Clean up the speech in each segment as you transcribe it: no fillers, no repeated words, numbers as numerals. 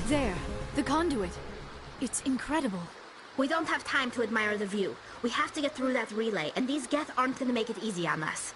There, the conduit. It's incredible. We don't have time to admire the view. We have to get through that relay, and these Geth aren't gonna make it easy on us.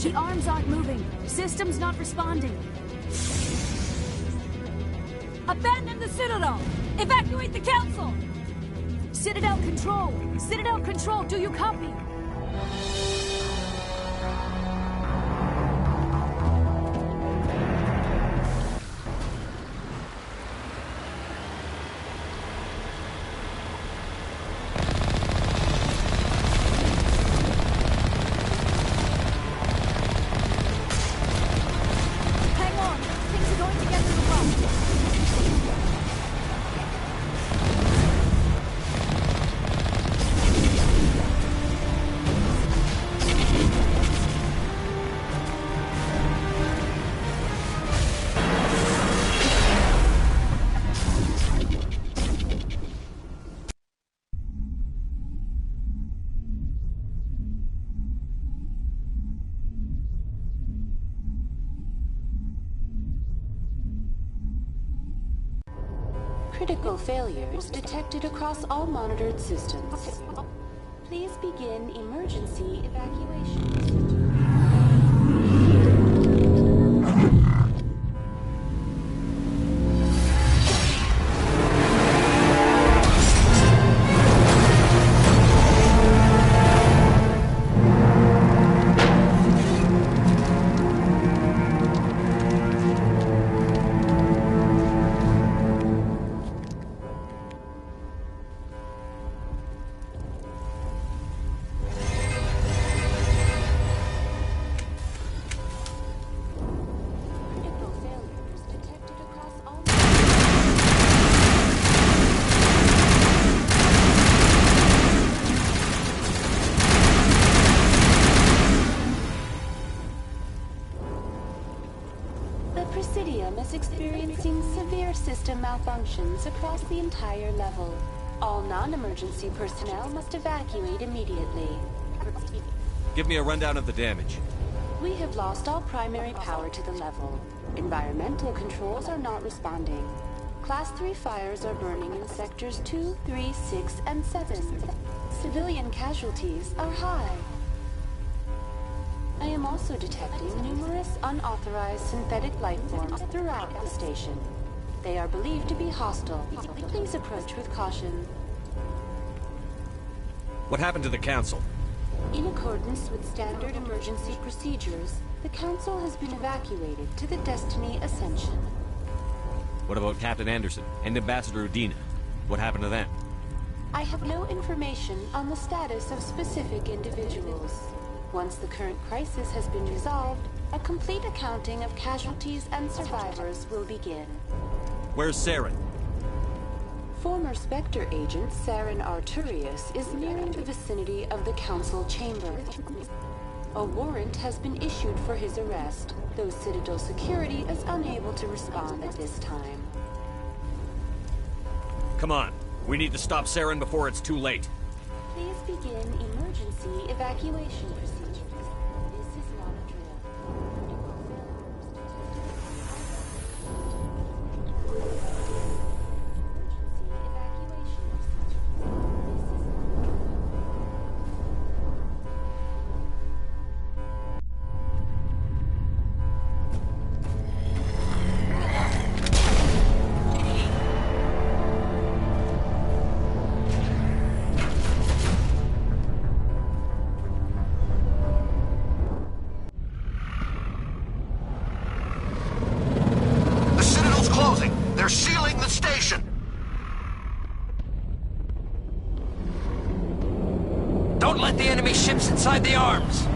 The arms aren't moving. System's not responding. Abandon the Citadel! Evacuate the Council! Citadel Control! Citadel Control, do you copy? Critical failures detected across all monitored systems. Please begin emergency evacuation. Is experiencing severe system malfunctions across the entire level. All non-emergency personnel must evacuate immediately. Give me a rundown of the damage. We have lost all primary power to the level. Environmental controls are not responding. Class 3 fires are burning in sectors 2, 3, 6, and 7. Civilian casualties are high. I am also detecting numerous unauthorized synthetic life forms throughout the station. They are believed to be hostile. Please approach with caution. What happened to the Council? In accordance with standard emergency procedures, the Council has been evacuated to the Destiny Ascension. What about Captain Anderson and Ambassador Udina? What happened to them? I have no information on the status of specific individuals. Once the current crisis has been resolved, a complete accounting of casualties and survivors will begin. Where's Saren? Former Spectre agent Saren Arturius is nearing the vicinity of the Council chamber. A warrant has been issued for his arrest, though Citadel security is unable to respond at this time. Come on. We need to stop Saren before it's too late. Please begin emergency evacuation procedures. This is not a drill. Don't let the enemy ships inside the arms!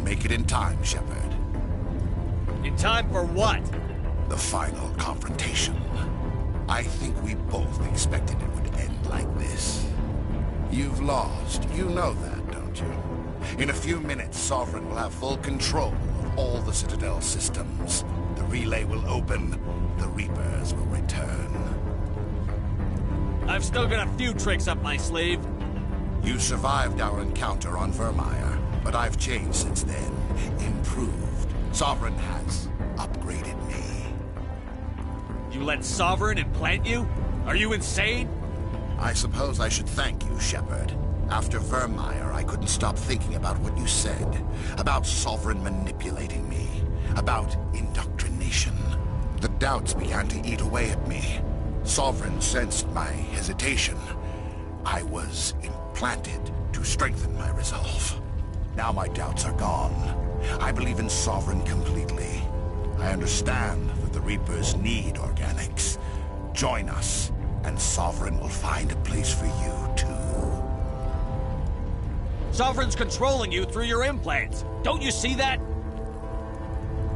make it in time, Shepard. In time for what? The final confrontation. I think we both expected it would end like this. You've lost. You know that, don't you? In a few minutes, Sovereign will have full control of all the Citadel systems. The relay will open. The Reapers will return. I've still got a few tricks up my sleeve. You survived our encounter on Virmire, but I've changed since then. Improved. Sovereign has upgraded me. You let Sovereign implant you? Are you insane? I suppose I should thank you, Shepard. After Virmire, I couldn't stop thinking about what you said. About Sovereign manipulating me. About indoctrination. The doubts began to eat away at me. Sovereign sensed my hesitation. I was implanted to strengthen my resolve. Now my doubts are gone. I believe in Sovereign completely. I understand that the Reapers need organics. Join us, and Sovereign will find a place for you, too. Sovereign's controlling you through your implants. Don't you see that?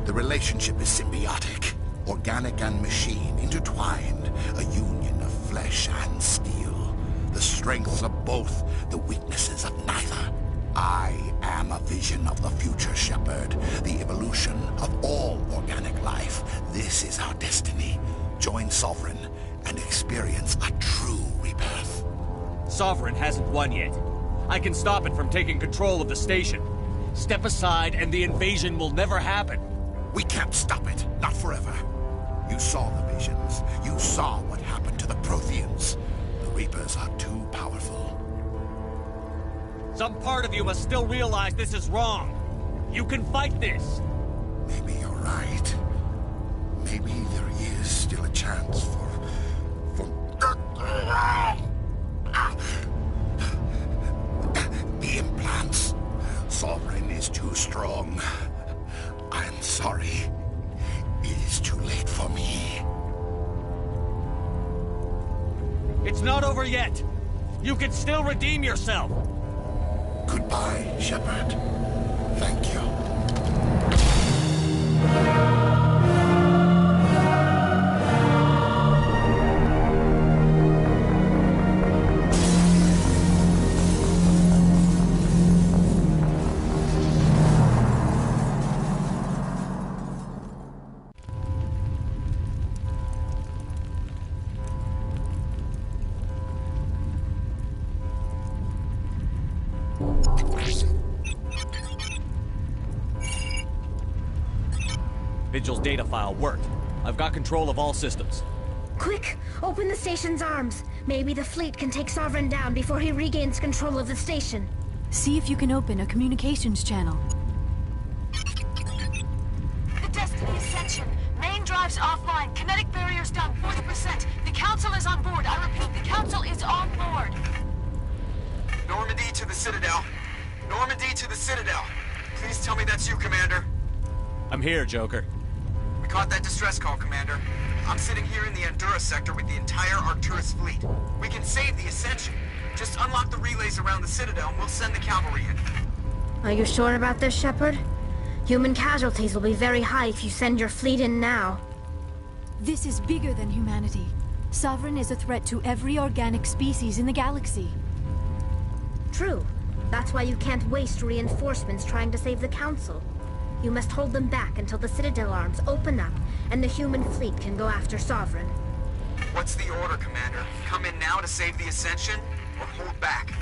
The relationship is symbiotic. Organic and machine intertwined. A union of flesh and steel. The strengths of both, the weaknesses of neither. I am a vision of the future, Shepard. The evolution of all organic life. This is our destiny. Join Sovereign and experience a true rebirth. Sovereign hasn't won yet. I can stop it from taking control of the station. Step aside and the invasion will never happen. We can't stop it. Not forever. You saw the visions. You saw what happened to the Protheans. The Reapers are too powerful. Some part of you must still realize this is wrong. You can fight this. Maybe you're right. Maybe there is still a chance for... The implants. Sovereign is too strong. I'm sorry. It is too late for me. It's not over yet. You can still redeem yourself. Goodbye, Shepard. Thank you. Vigil's data file worked. I've got control of all systems. Quick! Open the station's arms. Maybe the fleet can take Sovereign down before he regains control of the station. See if you can open a communications channel. The Destiny Ascension. Main drives offline. Kinetic barriers down 40%. The Council is on board. I repeat, the Council is on board. Normandy to the Citadel. Normandy to the Citadel. Please tell me that's you, Commander. I'm here, Joker. We caught that distress call, Commander. I'm sitting here in the Endura sector with the entire Arcturus fleet. We can save the Ascension. Just unlock the relays around the Citadel and we'll send the cavalry in. Are you sure about this, Shepard? Human casualties will be very high if you send your fleet in now. This is bigger than humanity. Sovereign is a threat to every organic species in the galaxy. True. That's why you can't waste reinforcements trying to save the Council. You must hold them back until the Citadel arms open up and the human fleet can go after Sovereign. What's the order, Commander? Come in now to save the Ascension, or hold back?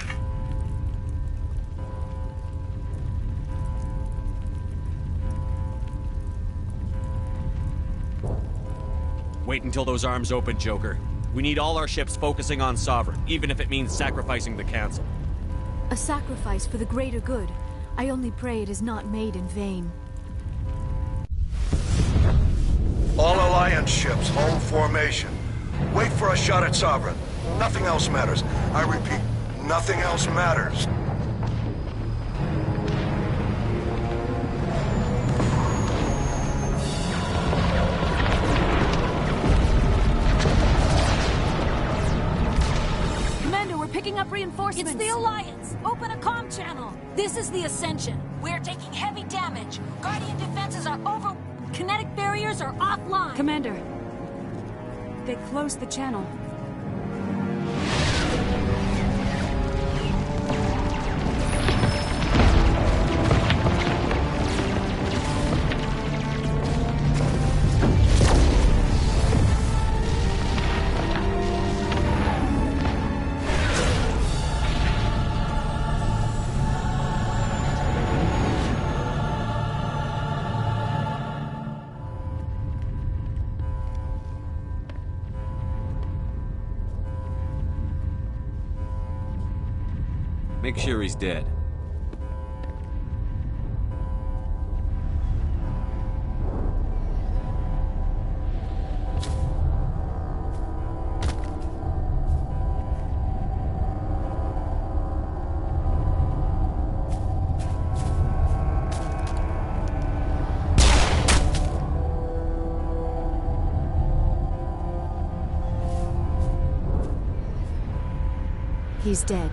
Wait until those arms open, Joker. We need all our ships focusing on Sovereign, even if it means sacrificing the Council. A sacrifice for the greater good. I only pray it is not made in vain. All Alliance ships, hold formation. Wait for a shot at Sovereign. Nothing else matters. I repeat, nothing else matters. Commander, we're picking up reinforcements. It's the Alliance. Open a comm channel. This is the Ascension. We're taking heavy damage. are over... Kinetic barriers are offline! Commander, they closed the channel. Make sure he's dead. He's dead.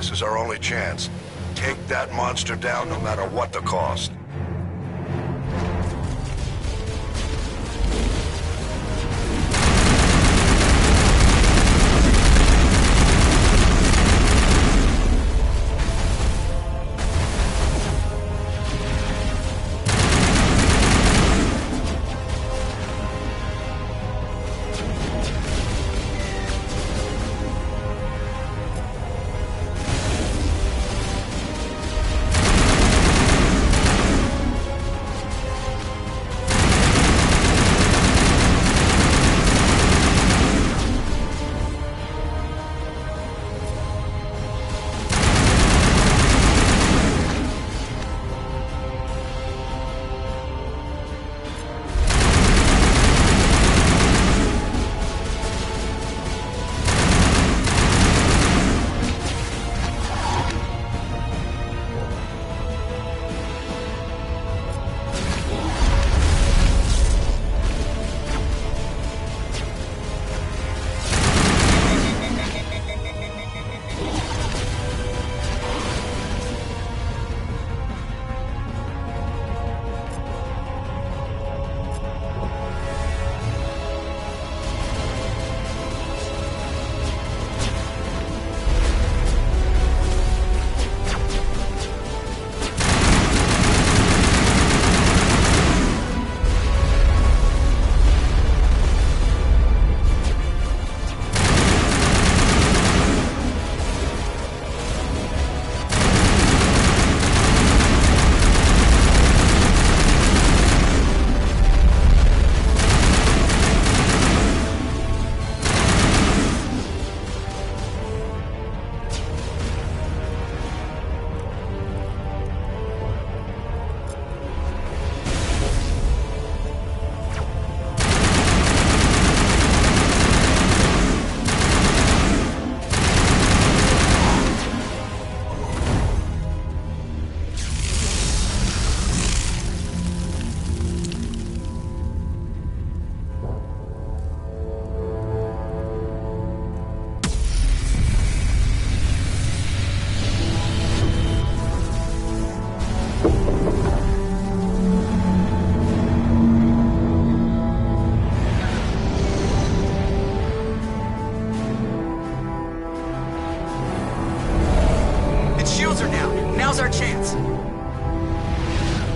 This is our only chance. Take that monster down no matter what the cost.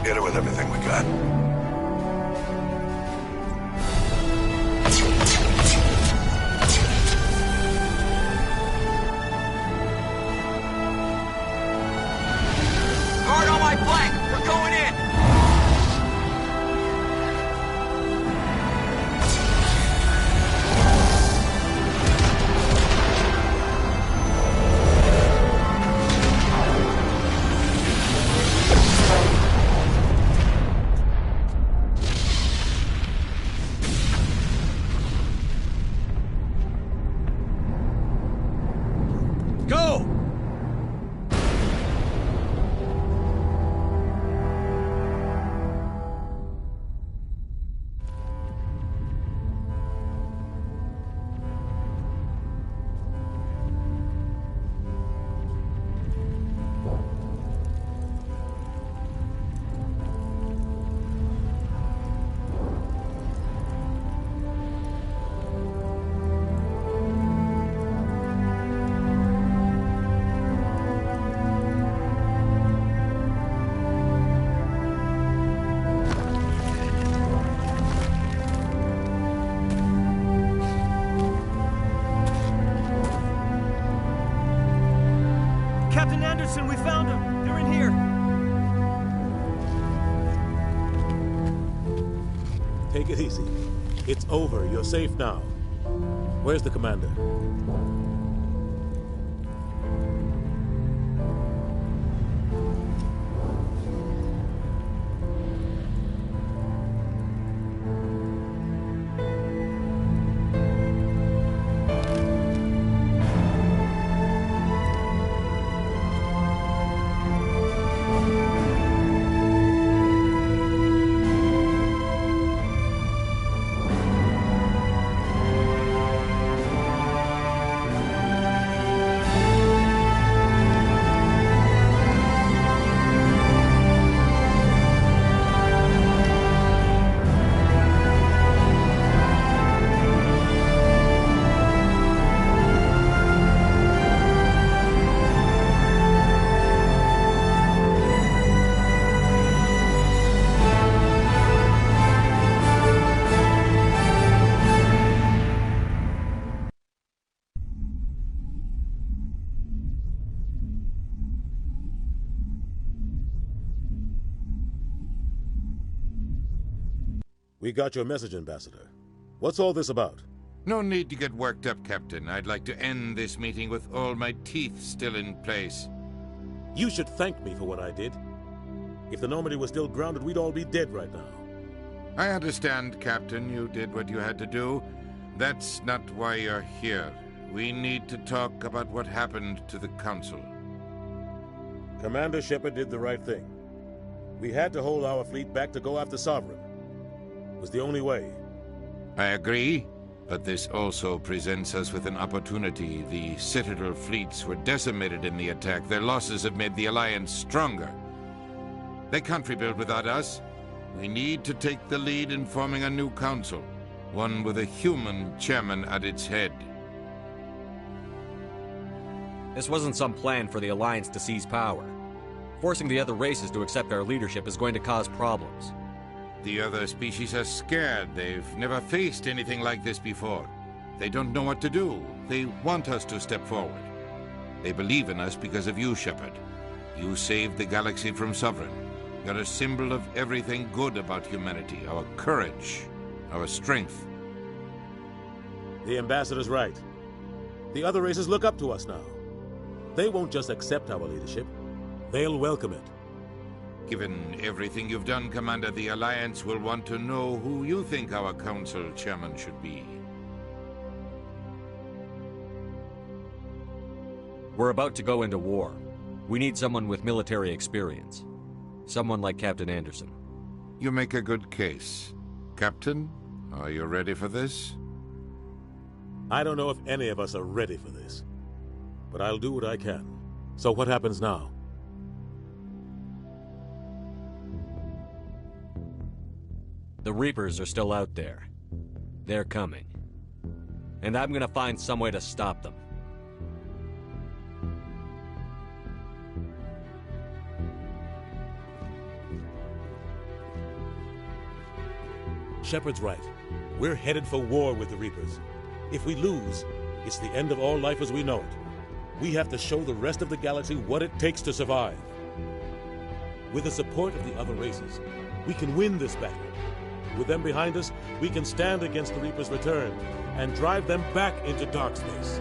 Hit her with everything we got. Guard on my flank! We're going in! Captain Anderson, we found them! They're in here! Take it easy. It's over. You're safe now. Where's the commander? We got your message, Ambassador. What's all this about? No need to get worked up, Captain. I'd like to end this meeting with all my teeth still in place. You should thank me for what I did. If the Normandy was still grounded, we'd all be dead right now. I understand, Captain. You did what you had to do. That's not why you're here. We need to talk about what happened to the Council. Commander Shepard did the right thing. We had to hold our fleet back to go after Sovereign. It was the only way. I agree, but this also presents us with an opportunity. The Citadel fleets were decimated in the attack. Their losses have made the Alliance stronger. They can't rebuild without us. We need to take the lead in forming a new council, one with a human chairman at its head. This wasn't some plan for the Alliance to seize power. Forcing the other races to accept our leadership is going to cause problems. The other species are scared. They've never faced anything like this before. They don't know what to do. They want us to step forward. They believe in us because of you, Shepard. You saved the galaxy from Sovereign. You're a symbol of everything good about humanity, our courage, our strength. The Ambassador's right. The other races look up to us now. They won't just accept our leadership. They'll welcome it. Given everything you've done, Commander, the Alliance will want to know who you think our Council Chairman should be. We're about to go into war. We need someone with military experience. Someone like Captain Anderson. You make a good case. Captain, are you ready for this? I don't know if any of us are ready for this. But I'll do what I can. So what happens now? The Reapers are still out there. They're coming. And I'm gonna find some way to stop them. Shepard's right. We're headed for war with the Reapers. If we lose, it's the end of all life as we know it. We have to show the rest of the galaxy what it takes to survive. With the support of the other races, we can win this battle. With them behind us, we can stand against the Reapers' return and drive them back into dark space.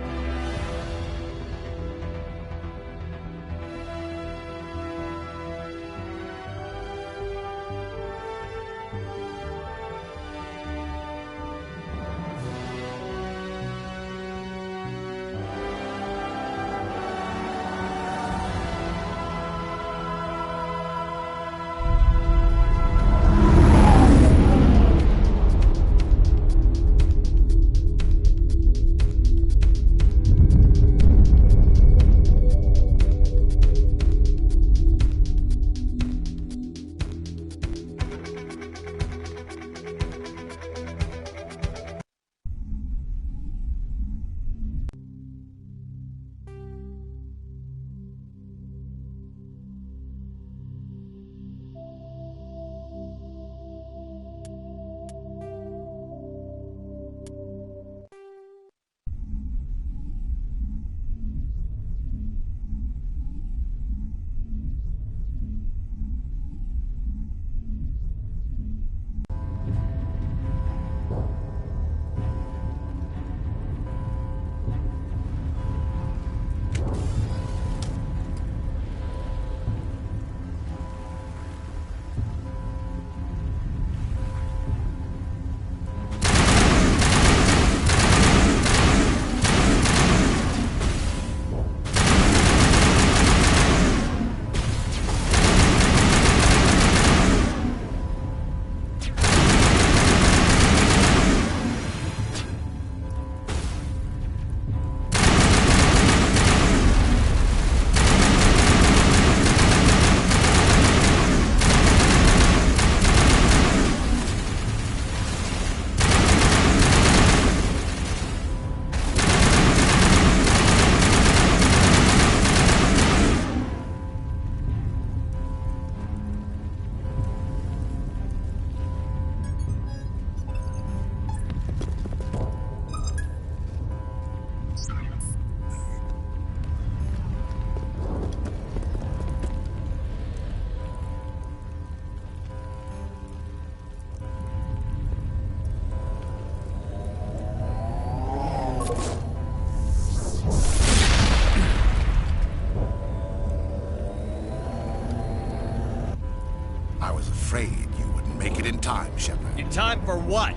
afraid you wouldn't make it in time, Shepard. In time for what?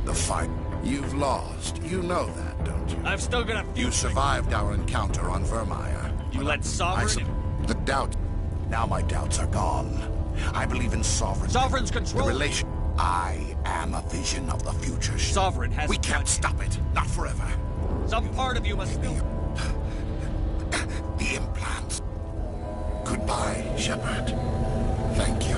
The fight. You've lost. You know that, don't you? I've still got a few... You survived our encounter on Vermeer. You let Sovereign... The doubt... Now my doubts are gone. I believe in Sovereign. Sovereign's control... The relation... I am a vision of the future. Sovereign has... We can't stop it. Not forever. Some part of you must still... The implants. Goodbye, Shepard. Thank you.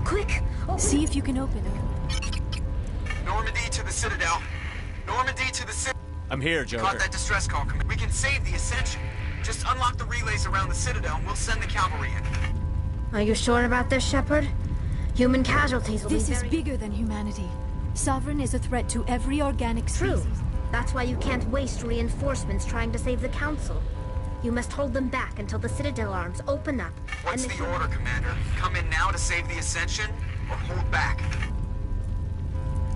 Quick! See if you can open it. Normandy to the Citadel. Normandy to the Citadel. I'm here, Joker. Caught that distress call. We can save the Ascension. Just unlock the relays around the Citadel and we'll send the cavalry in. Are you sure about this, Shepard? Human casualties will This be is very... bigger than humanity. Sovereign is a threat to every organic species. True. That's why you can't waste reinforcements trying to save the Council. You must hold them back until the Citadel arms open up. What's the order, Commander? Come in now to save the Ascension, or hold back?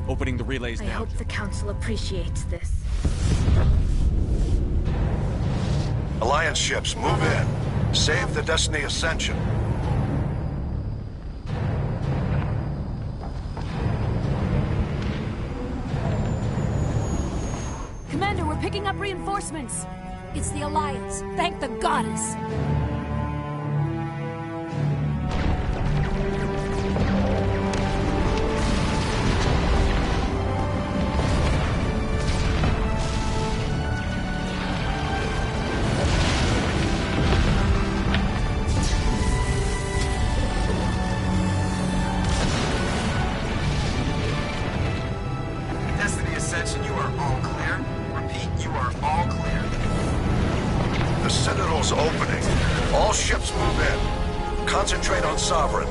Opening the relays now. I hope the Council appreciates this. Alliance ships, move in. Save the Destiny Ascension. Commander, we're picking up reinforcements. It's the Alliance. Thank the goddess. Sovereign.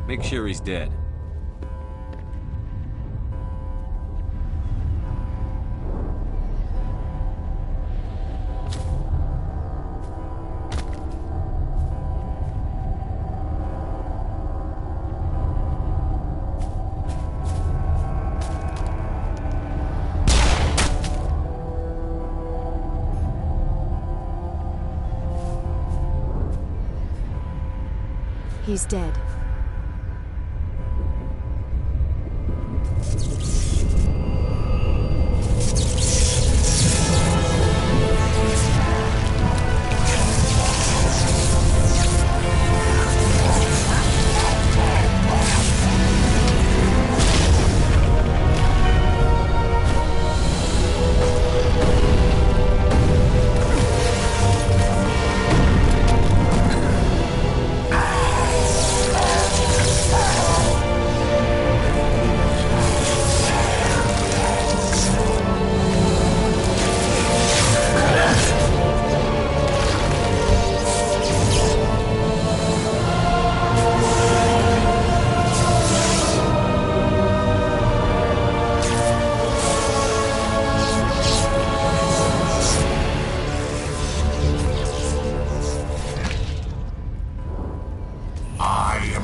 Make sure he's dead. He's dead.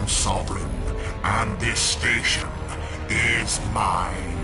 Sovereign, and this station is mine.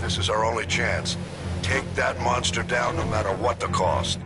This is our only chance. Take that monster down no matter what the cost.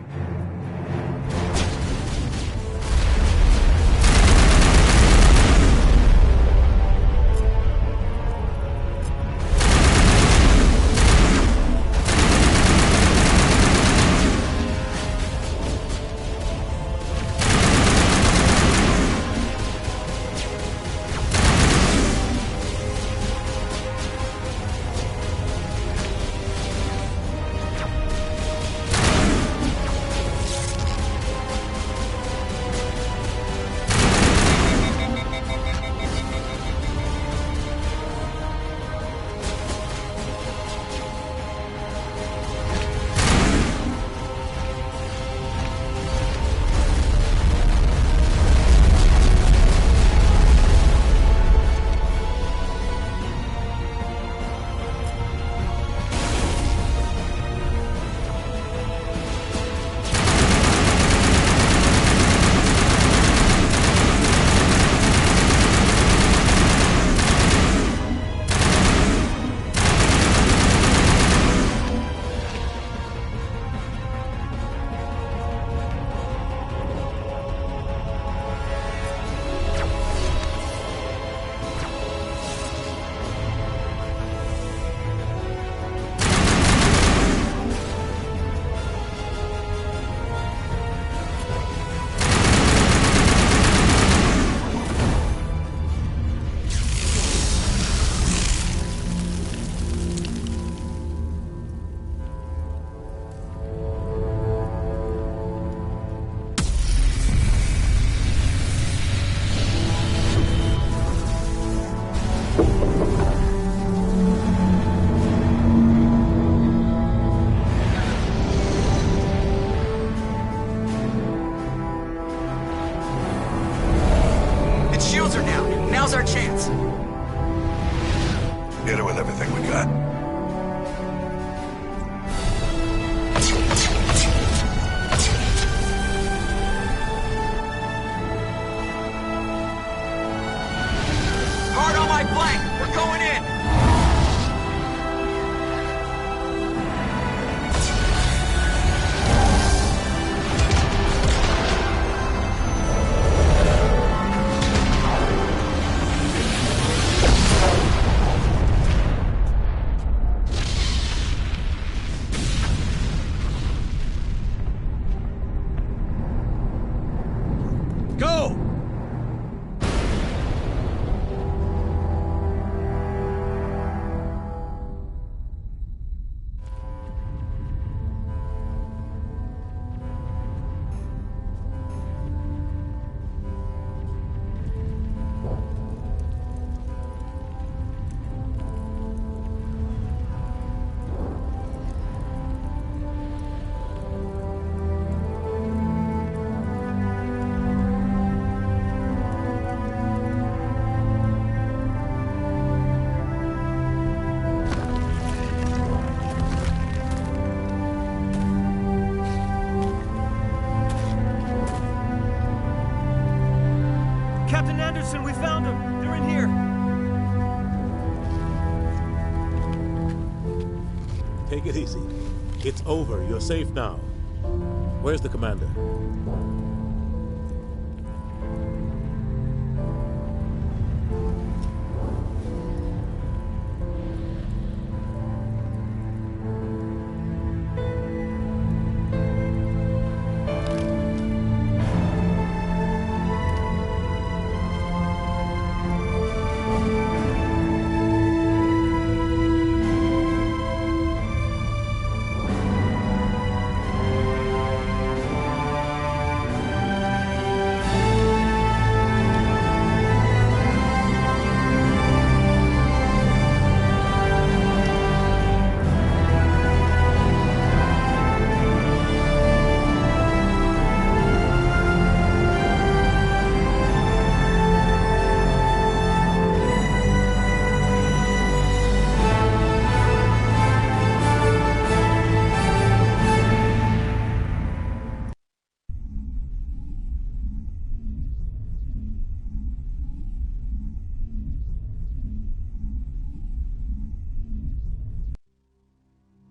shields are down. Now's our chance. Hit it with everything we got. Hard on my flank. We're going in. Captain Anderson, we found them. They're in here. Take it easy. It's over. You're safe now. Where's the commander?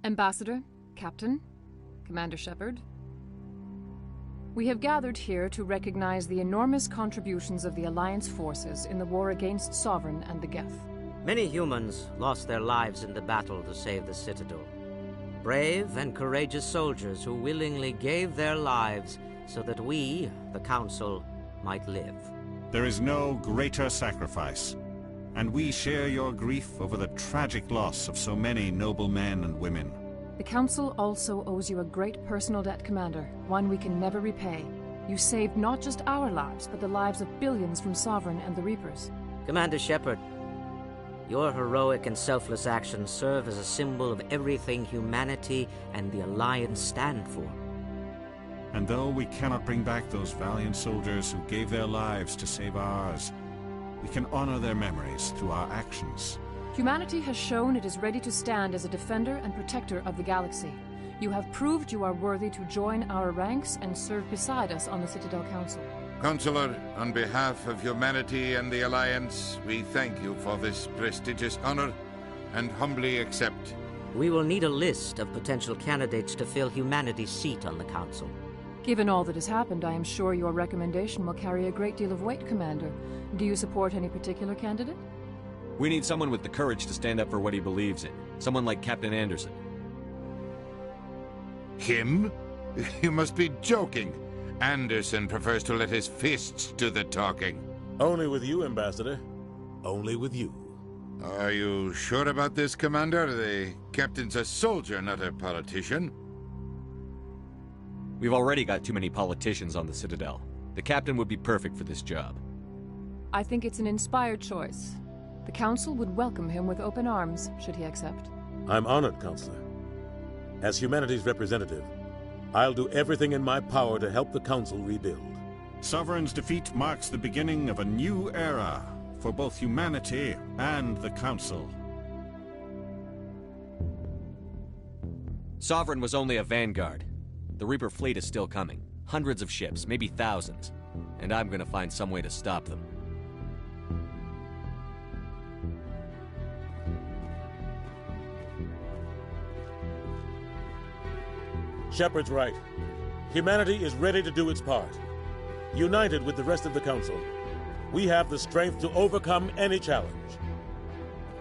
Ambassador, Captain, Commander Shepard. We have gathered here to recognize the enormous contributions of the Alliance forces in the war against Sovereign and the Geth. Many humans lost their lives in the battle to save the Citadel. Brave and courageous soldiers who willingly gave their lives so that we, the Council, might live. There is no greater sacrifice, and we share your grief over the tragic loss of so many noble men and women. The Council also owes you a great personal debt, Commander, one we can never repay. You saved not just our lives, but the lives of billions from Sovereign and the Reapers. Commander Shepard, your heroic and selfless actions serve as a symbol of everything humanity and the Alliance stand for. And though we cannot bring back those valiant soldiers who gave their lives to save ours, we can honor their memories through our actions. Humanity has shown it is ready to stand as a defender and protector of the galaxy. You have proved you are worthy to join our ranks and serve beside us on the Citadel Council. Counselor, on behalf of humanity and the Alliance, we thank you for this prestigious honor and humbly accept. We will need a list of potential candidates to fill humanity's seat on the Council. Given all that has happened, I am sure your recommendation will carry a great deal of weight, Commander. Do you support any particular candidate? We need someone with the courage to stand up for what he believes in. Someone like Captain Anderson. Him? You must be joking. Anderson prefers to let his fists do the talking. Only with you, Ambassador. Only with you. Are you sure about this, Commander? The captain's a soldier, not a politician. We've already got too many politicians on the Citadel. The captain would be perfect for this job. I think it's an inspired choice. The Council would welcome him with open arms, should he accept. I'm honored, Counselor. As humanity's representative, I'll do everything in my power to help the Council rebuild. Sovereign's defeat marks the beginning of a new era for both humanity and the Council. Sovereign was only a vanguard. The Reaper fleet is still coming. Hundreds of ships, maybe thousands. And I'm gonna find some way to stop them. Shepard's right. Humanity is ready to do its part. United with the rest of the Council, we have the strength to overcome any challenge.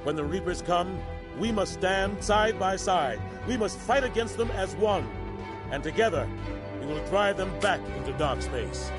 When the Reapers come, we must stand side by side. We must fight against them as one. And together, we will drive them back into dark space.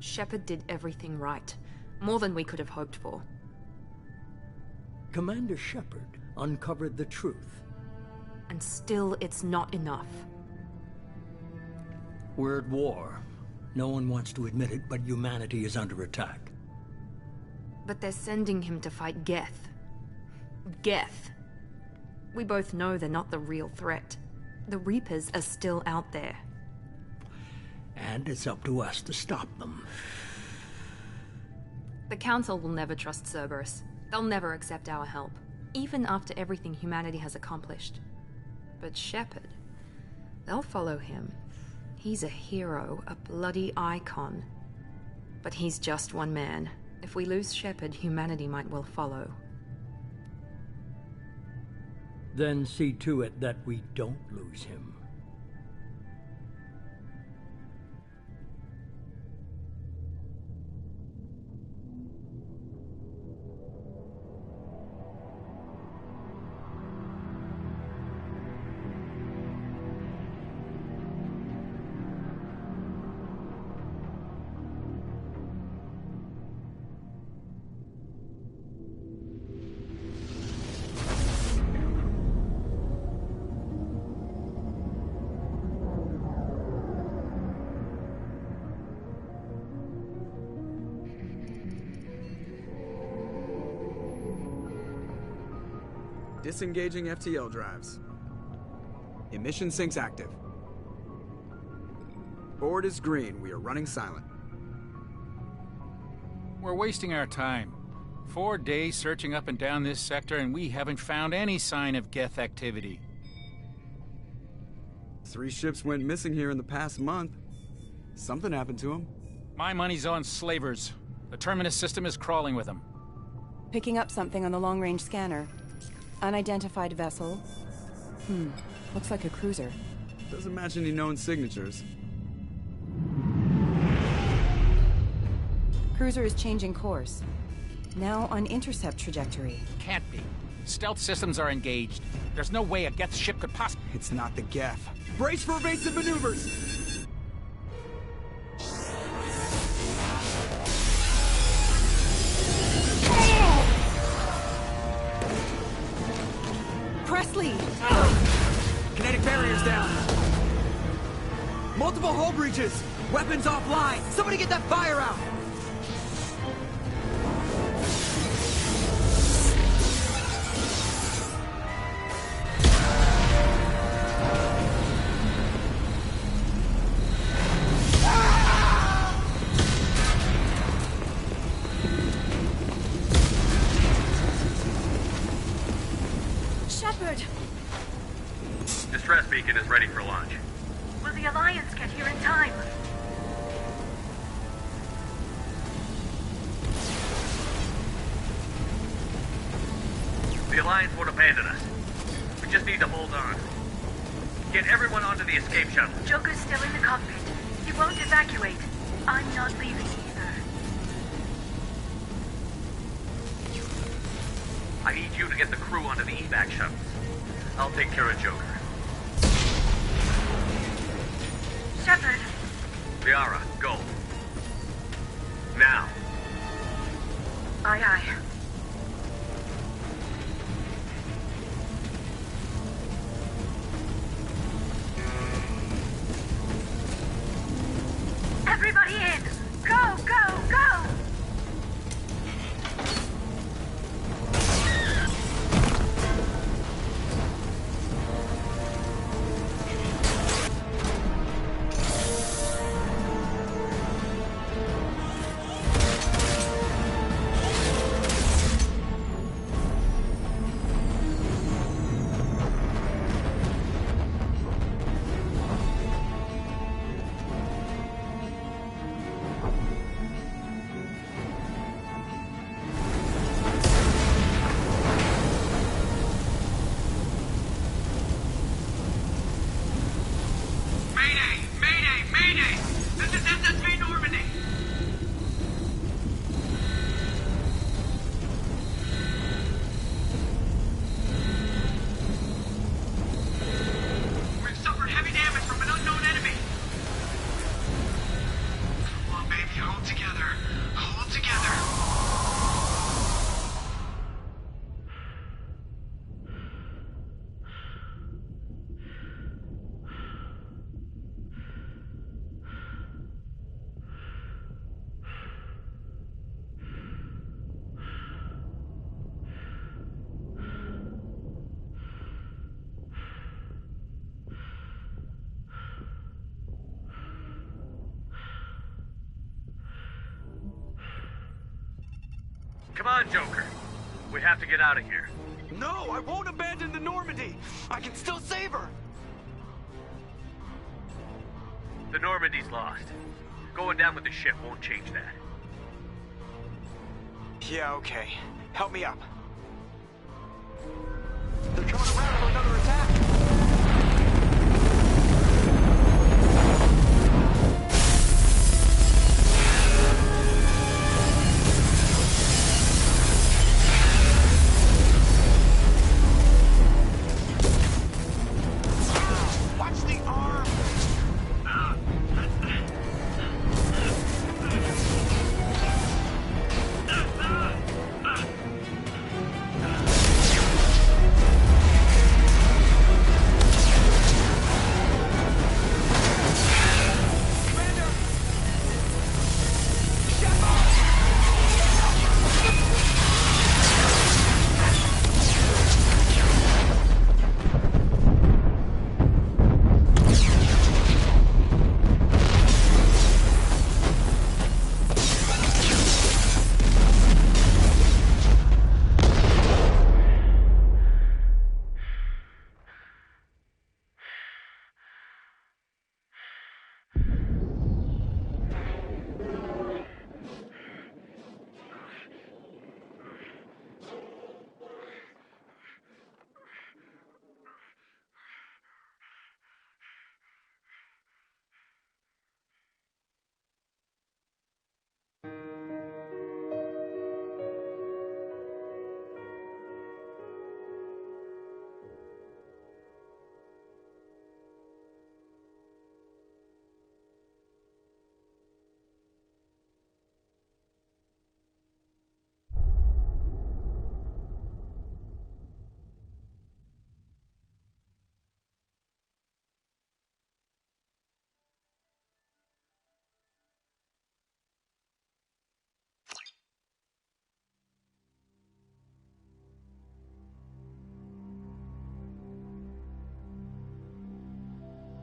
Shepard did everything right. More than we could have hoped for. Commander Shepard uncovered the truth. And still, it's not enough. We're at war. No one wants to admit it, but humanity is under attack. But they're sending him to fight Geth. Geth. We both know they're not the real threat. The Reapers are still out there. And it's up to us to stop them. The Council will never trust Cerberus. They'll never accept our help, even after everything humanity has accomplished. But Shepard, they'll follow him. He's a hero, a bloody icon. But he's just one man. If we lose Shepard, humanity might well follow. Then see to it that we don't lose him. Disengaging FTL drives. Emission sinks active. Board is green. We are running silent. We're wasting our time. 4 days searching up and down this sector, and we haven't found any sign of Geth activity. 3 ships went missing here in the past month. Something happened to them. My money's on slavers. The Terminus system is crawling with them. Picking up something on the long-range scanner. Unidentified vessel. Looks like a cruiser. Doesn't match any known signatures. Cruiser is changing course. Now on intercept trajectory. Can't be. Stealth systems are engaged. There's no way a Geth ship could possibly... It's not the Geth. Brace for evasive maneuvers! Presley! Kinetic barriers down. Multiple hull breaches. Weapons offline. Somebody get that fire out. Shepard! Distress beacon is ready for launch. Will the Alliance get here in time? The Alliance won't abandon us. We just need to hold on. Get everyone onto the escape shuttle. Joker's still in the cockpit. He won't evacuate. I'm not leaving either. I need you to get the crew onto the evac shuttles. I'll take care of Joker. Shepard! Liara, go. Now. Aye, aye. Everybody in! Go, go, go! Come on, Joker. We have to get out of here. No, I won't abandon the Normandy. I can still save her. The Normandy's lost. Going down with the ship won't change that. Yeah, okay. Help me up. They're coming around for another attack.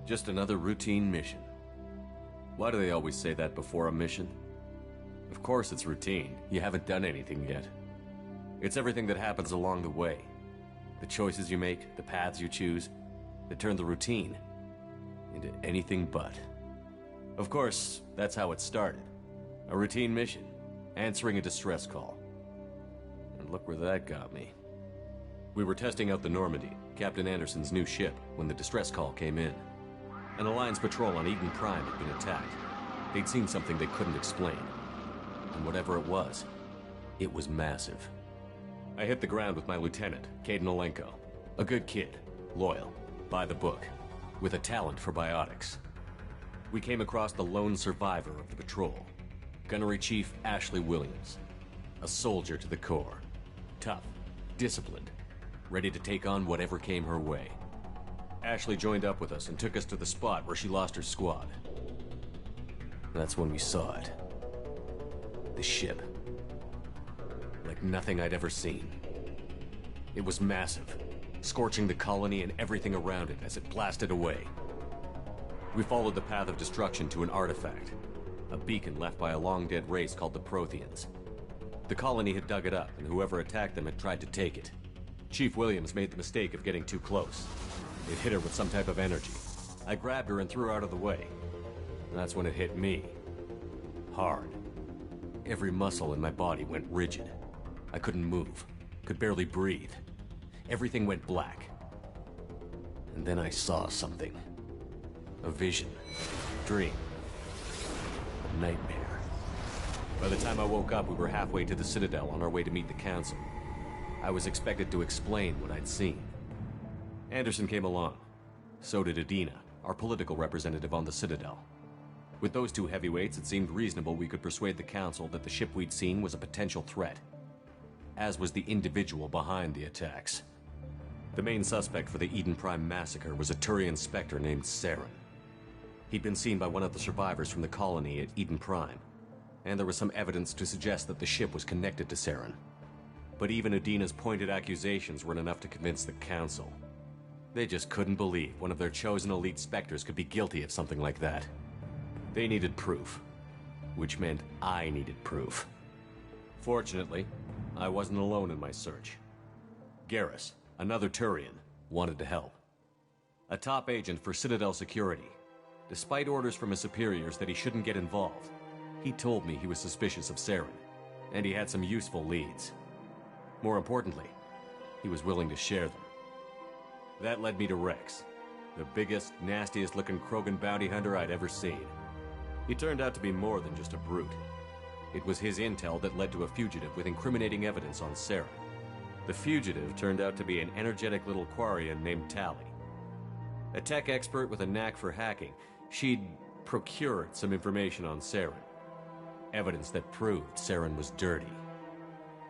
Just another routine mission. Why do they always say that before a mission? Of course it's routine. You haven't done anything yet. It's everything that happens along the way. The choices you make, the paths you choose, that turn the routine into anything but. Of course, that's how it started. A routine mission, answering a distress call. And look where that got me. We were testing out the Normandy, Captain Anderson's new ship, when the distress call came in. An Alliance patrol on Eden Prime had been attacked. They'd seen something they couldn't explain. And whatever it was massive. I hit the ground with my lieutenant, Kaidan Alenko. A good kid, loyal, by the book, with a talent for biotics. We came across the lone survivor of the patrol, Gunnery Chief Ashley Williams. A soldier to the core. Tough, disciplined, ready to take on whatever came her way. Ashley joined up with us and took us to the spot where she lost her squad. That's when we saw it. The ship. Like nothing I'd ever seen. It was massive, scorching the colony and everything around it as it blasted away. We followed the path of destruction to an artifact, a beacon left by a long-dead race called the Protheans. The colony had dug it up, and whoever attacked them had tried to take it. Chief Williams made the mistake of getting too close. It hit her with some type of energy. I grabbed her and threw her out of the way. And that's when it hit me. Hard. Every muscle in my body went rigid. I couldn't move, could barely breathe. Everything went black. And then I saw something. A vision. Dream. A nightmare. By the time I woke up, we were halfway to the Citadel on our way to meet the Council. I was expected to explain what I'd seen. Anderson came along. So did Adina, our political representative on the Citadel. With those two heavyweights, it seemed reasonable we could persuade the Council that the ship we'd seen was a potential threat, as was the individual behind the attacks. The main suspect for the Eden Prime massacre was a Turian Spectre named Saren. He'd been seen by one of the survivors from the colony at Eden Prime, and there was some evidence to suggest that the ship was connected to Saren. But even Adina's pointed accusations weren't enough to convince the Council. They just couldn't believe one of their chosen elite Spectres could be guilty of something like that. They needed proof, which meant I needed proof. Fortunately, I wasn't alone in my search. Garrus, another Turian, wanted to help. A top agent for Citadel Security. Despite orders from his superiors that he shouldn't get involved, he told me he was suspicious of Saren, and he had some useful leads. More importantly, he was willing to share them. That led me to Rex, the biggest, nastiest-looking Krogan bounty hunter I'd ever seen. He turned out to be more than just a brute. It was his intel that led to a fugitive with incriminating evidence on Saren. The fugitive turned out to be an energetic little Quarian named Tali. A tech expert with a knack for hacking, she'd procured some information on Saren. Evidence that proved Saren was dirty.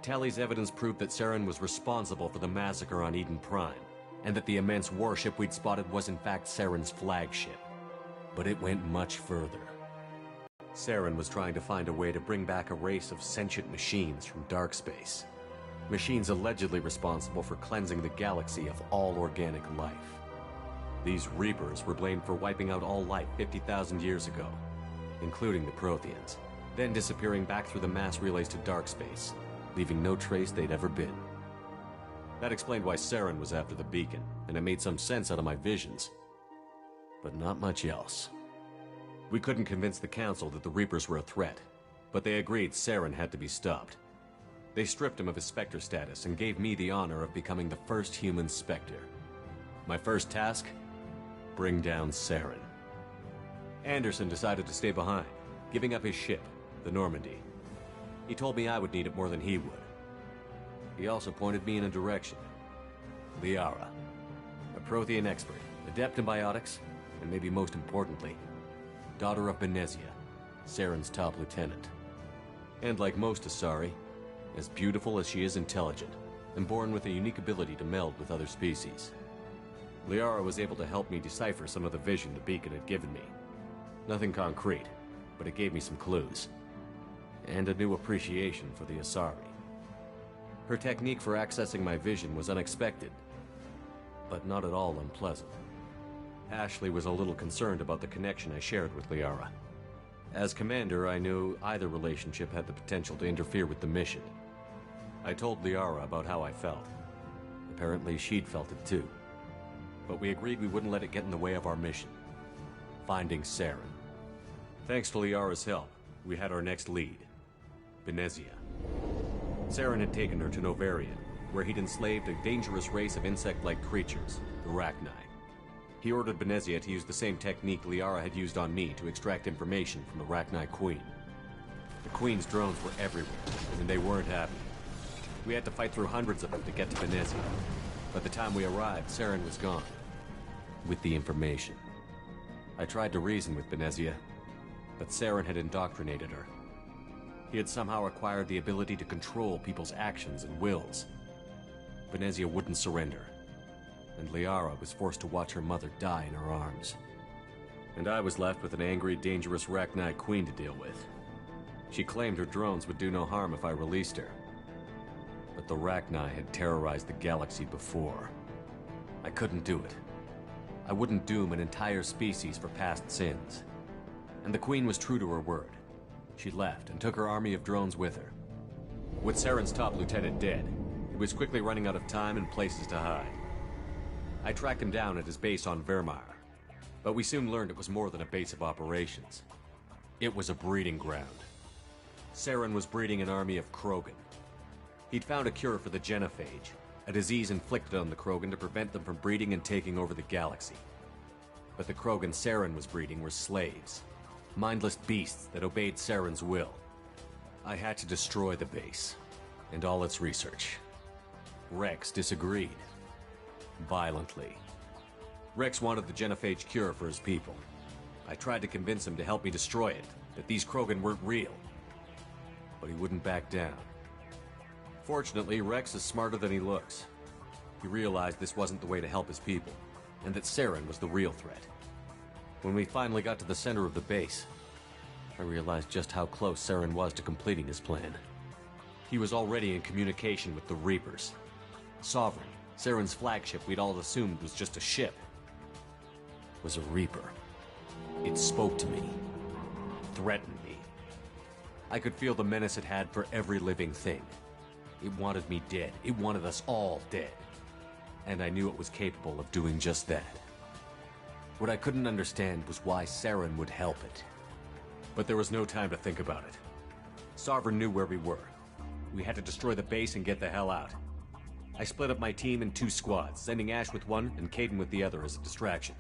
Tali's evidence proved that Saren was responsible for the massacre on Eden Prime, and that the immense warship we'd spotted was in fact Saren's flagship. But it went much further. Saren was trying to find a way to bring back a race of sentient machines from dark space. Machines allegedly responsible for cleansing the galaxy of all organic life. These Reapers were blamed for wiping out all life 50,000 years ago, including the Protheans, then disappearing back through the mass relays to dark space, leaving no trace they'd ever been. That explained why Saren was after the beacon, and it made some sense out of my visions. But not much else. We couldn't convince the Council that the Reapers were a threat, but they agreed Saren had to be stopped. They stripped him of his Spectre status and gave me the honor of becoming the first human Spectre. My first task? Bring down Saren. Anderson decided to stay behind, giving up his ship, the Normandy. He told me I would need it more than he would. He also pointed me in a direction. Liara, a Prothean expert, adept in biotics, and maybe most importantly, daughter of Benezia, Saren's top lieutenant. And like most Asari, as beautiful as she is intelligent, and born with a unique ability to meld with other species. Liara was able to help me decipher some of the vision the beacon had given me. Nothing concrete, but it gave me some clues. And a new appreciation for the Asari. Her technique for accessing my vision was unexpected, but not at all unpleasant. Ashley was a little concerned about the connection I shared with Liara. As commander, I knew either relationship had the potential to interfere with the mission. I told Liara about how I felt. Apparently, she'd felt it too. But we agreed we wouldn't let it get in the way of our mission. Finding Saren. Thanks to Liara's help, we had our next lead. Benezia. Saren had taken her to Novarian, where he'd enslaved a dangerous race of insect-like creatures, the Rachni. He ordered Benezia to use the same technique Liara had used on me to extract information from the Rachni Queen. The Queen's drones were everywhere, and they weren't happy. We had to fight through hundreds of them to get to Benezia. By the time we arrived, Saren was gone. With the information. I tried to reason with Benezia, but Saren had indoctrinated her. He had somehow acquired the ability to control people's actions and wills. Benezia wouldn't surrender, and Liara was forced to watch her mother die in her arms. And I was left with an angry, dangerous Rachni Queen to deal with. She claimed her drones would do no harm if I released her. But the Rachni had terrorized the galaxy before. I couldn't do it. I wouldn't doom an entire species for past sins. And the Queen was true to her word. She left and took her army of drones with her. With Saren's top lieutenant dead, he was quickly running out of time and places to hide. I tracked him down at his base on Vermeer, but we soon learned it was more than a base of operations. It was a breeding ground. Saren was breeding an army of Krogan. He'd found a cure for the genophage, a disease inflicted on the Krogan to prevent them from breeding and taking over the galaxy. But the Krogan Saren was breeding were slaves, mindless beasts that obeyed Saren's will. I had to destroy the base, and all its research. Rex disagreed. Violently. Rex wanted the genophage cure for his people. I tried to convince him to help me destroy it, that these Krogan weren't real. But he wouldn't back down. Fortunately, Rex is smarter than he looks. He realized this wasn't the way to help his people, and that Saren was the real threat. When we finally got to the center of the base, I realized just how close Saren was to completing his plan. He was already in communication with the Reapers. Sovereign, Saren's flagship we'd all assumed was just a ship, was a Reaper. It spoke to me, threatened me. I could feel the menace it had for every living thing. It wanted me dead. It wanted us all dead. And I knew it was capable of doing just that. What I couldn't understand was why Saren would help it. But there was no time to think about it. Sovereign knew where we were. We had to destroy the base and get the hell out. I split up my team in 2 squads, sending Ash with one and Kaidan with the other as a distraction.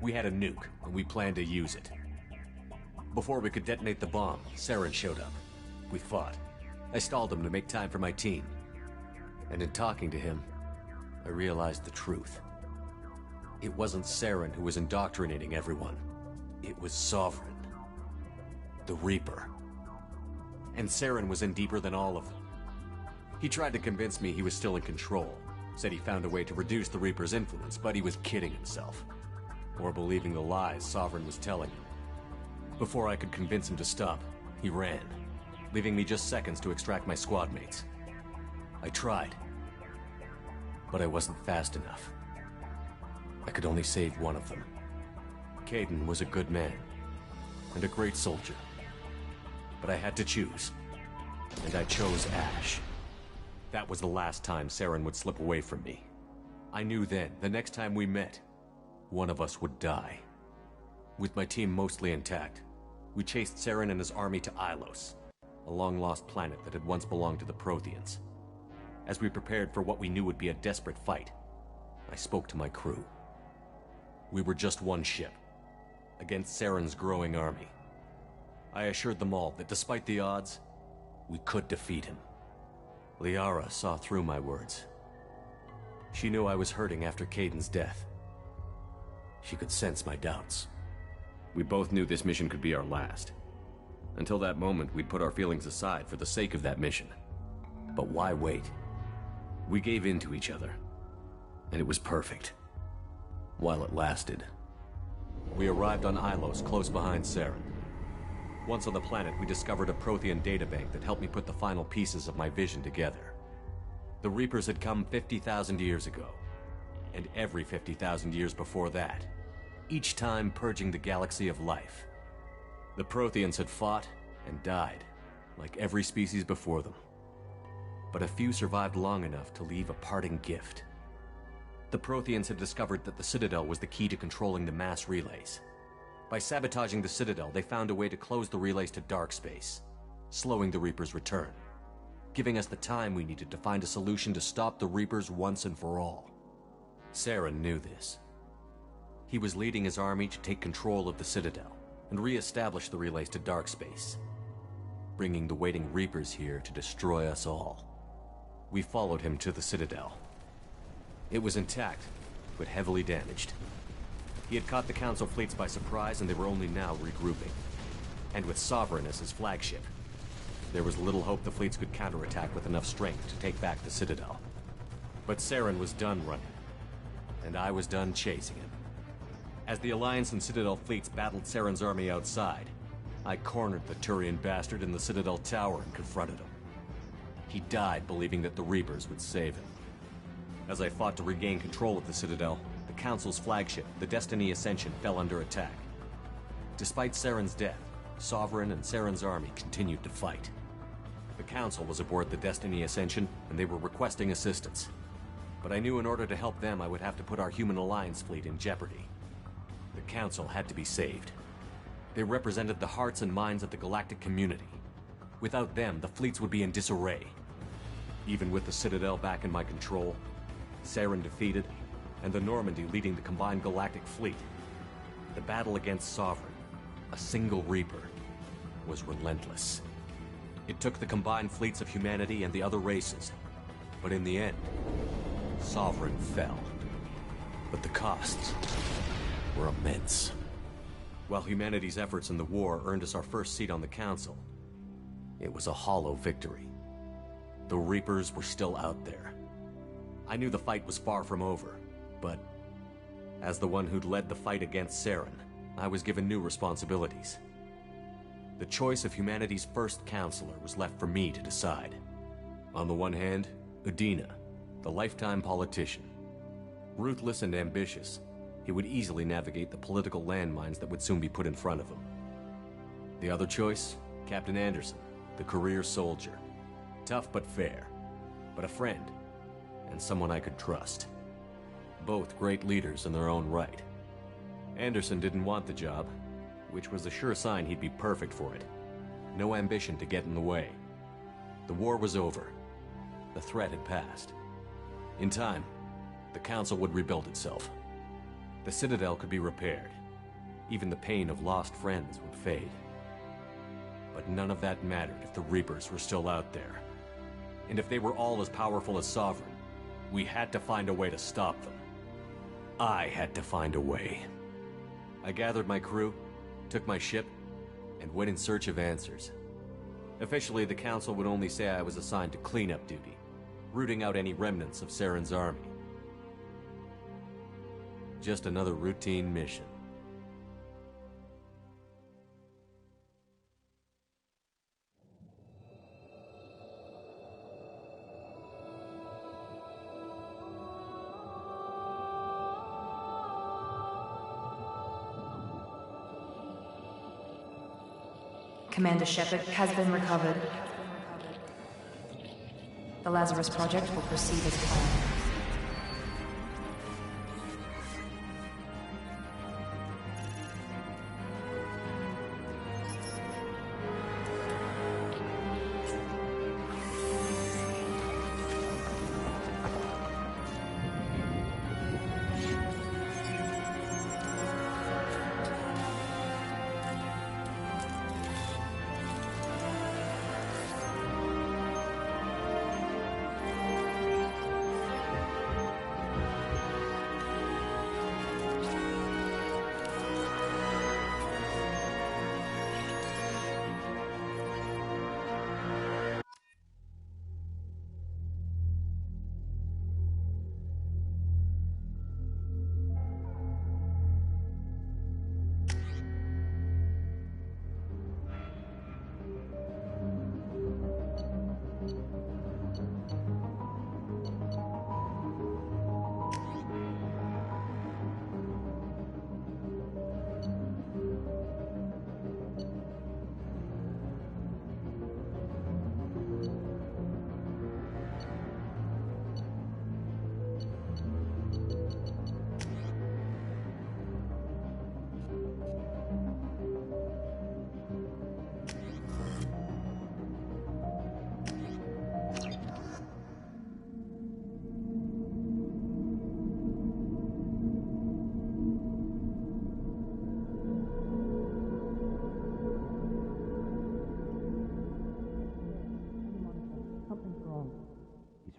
We had a nuke, and we planned to use it. Before we could detonate the bomb, Saren showed up. We fought. I stalled him to make time for my team. And in talking to him, I realized the truth. It wasn't Saren who was indoctrinating everyone. It was Sovereign. The Reaper. And Saren was in deeper than all of them. He tried to convince me he was still in control. Said he found a way to reduce the Reaper's influence, but he was kidding himself. Or believing the lies Sovereign was telling him. Before I could convince him to stop, he ran, leaving me just seconds to extract my squad mates. I tried, but I wasn't fast enough. I could only save one of them. Kaidan was a good man, and a great soldier. But I had to choose, and I chose Ash. That was the last time Saren would slip away from me. I knew then, the next time we met, one of us would die. With my team mostly intact, we chased Saren and his army to Ilos, a long-lost planet that had once belonged to the Protheans. As we prepared for what we knew would be a desperate fight, I spoke to my crew. We were just one ship, against Saren's growing army. I assured them all that despite the odds, we could defeat him. Liara saw through my words. She knew I was hurting after Kaidan's death. She could sense my doubts. We both knew this mission could be our last. Until that moment, we'd put our feelings aside for the sake of that mission. But why wait? We gave in to each other, and it was perfect. While it lasted. We arrived on Ilos, close behind Saren. Once on the planet, we discovered a Prothean databank that helped me put the final pieces of my vision together. The Reapers had come 50,000 years ago, and every 50,000 years before that. each time purging the galaxy of life. The Protheans had fought and died, like every species before them. But a few survived long enough to leave a parting gift. The Protheans had discovered that the Citadel was the key to controlling the mass relays. By sabotaging the Citadel, they found a way to close the relays to dark space, slowing the Reapers' return, giving us the time we needed to find a solution to stop the Reapers once and for all. Saren knew this. He was leading his army to take control of the Citadel and re-establish the relays to dark space, bringing the waiting Reapers here to destroy us all. We followed him to the Citadel. It was intact, but heavily damaged. He had caught the Council fleets by surprise, and they were only now regrouping. And with Sovereign as his flagship, there was little hope the fleets could counterattack with enough strength to take back the Citadel. But Saren was done running, and I was done chasing him. As the Alliance and Citadel fleets battled Saren's army outside, I cornered the Turian bastard in the Citadel tower and confronted him. He died believing that the Reapers would save him. As I fought to regain control of the Citadel, the Council's flagship, the Destiny Ascension, fell under attack. Despite Saren's death, Sovereign and Saren's army continued to fight. The Council was aboard the Destiny Ascension, and they were requesting assistance. But I knew in order to help them, I would have to put our human Alliance fleet in jeopardy. The Council had to be saved. They represented the hearts and minds of the galactic community. Without them, the fleets would be in disarray. Even with the Citadel back in my control, Saren defeated, and the Normandy leading the combined galactic fleet, the battle against Sovereign, a single Reaper, was relentless. It took the combined fleets of humanity and the other races, but in the end, Sovereign fell. But the costs were immense. While humanity's efforts in the war earned us our first seat on the Council, it was a hollow victory. The Reapers were still out there. I knew the fight was far from over, but as the one who'd led the fight against Saren, I was given new responsibilities. The choice of humanity's first counselor was left for me to decide. On the one hand, Udina, the lifetime politician. Ruthless and ambitious, he would easily navigate the political landmines that would soon be put in front of him. The other choice, Captain Anderson, the career soldier. Tough but fair, but a friend, and someone I could trust. Both great leaders in their own right. Anderson didn't want the job, which was a sure sign he'd be perfect for it. No ambition to get in the way. The war was over. The threat had passed. In time, the Council would rebuild itself. The Citadel could be repaired. Even the pain of lost friends would fade. But none of that mattered if the Reapers were still out there. And if they were all as powerful as Sovereign, we had to find a way to stop them. I had to find a way. I gathered my crew, took my ship, and went in search of answers. Officially, the Council would only say I was assigned to cleanup duty, rooting out any remnants of Saren's army. Just another routine mission. Commander Shepard has been recovered. The Lazarus Project will proceed as planned.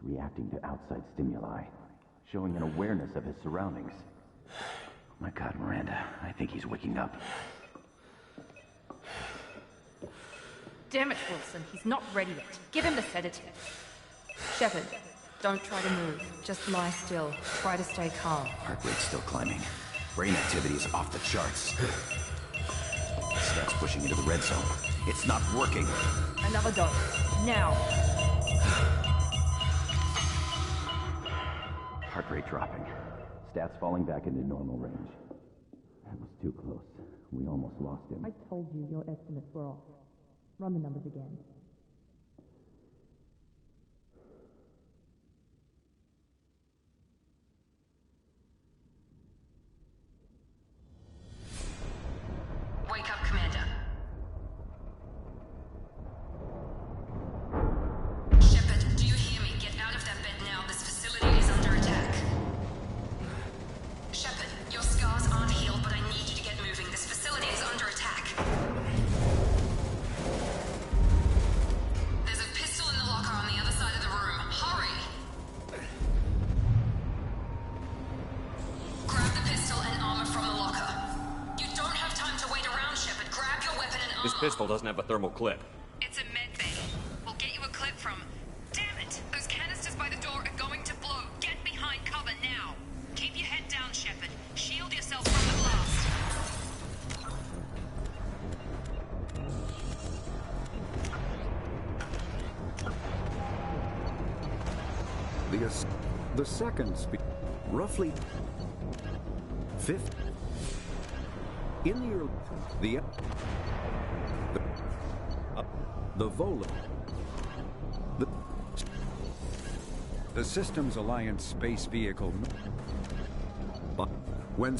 reacting to outside stimuli, showing an awareness of his surroundings. My God, Miranda, I think he's waking up. Damn it, Wilson, he's not ready yet. Give him the sedative. Shepard, don't try to move. Just lie still. Try to stay calm. Heart rate's still climbing. Brain activity is off the charts. Steps pushing into the red zone. It's not working. Another dose. Now. Heart rate dropping. Stats falling back into normal range. That was too close. We almost lost him. I told you your estimates were off. Run the numbers again. Wake up, Commander. Shepard, do you hear me? Get out of that bed now. This facility is under attack. Shepard, your scars aren't healed, but I need you to get moving. This facility is under attack. There's a pistol in the locker on the other side of the room. Hurry! Grab the pistol and armor from the locker. You don't have time to wait around, Shepard. Grab your weapon and armor. This pistol doesn't have a thermal clip. It's a med bay. We'll get you a clip from... Damn it! Those canisters by the door are going to blow. Get behind cover now. Keep your head down, Shepard. Shield yourself from the blast. The second speed, roughly 50. In the Vola, the Systems Alliance space vehicle. But when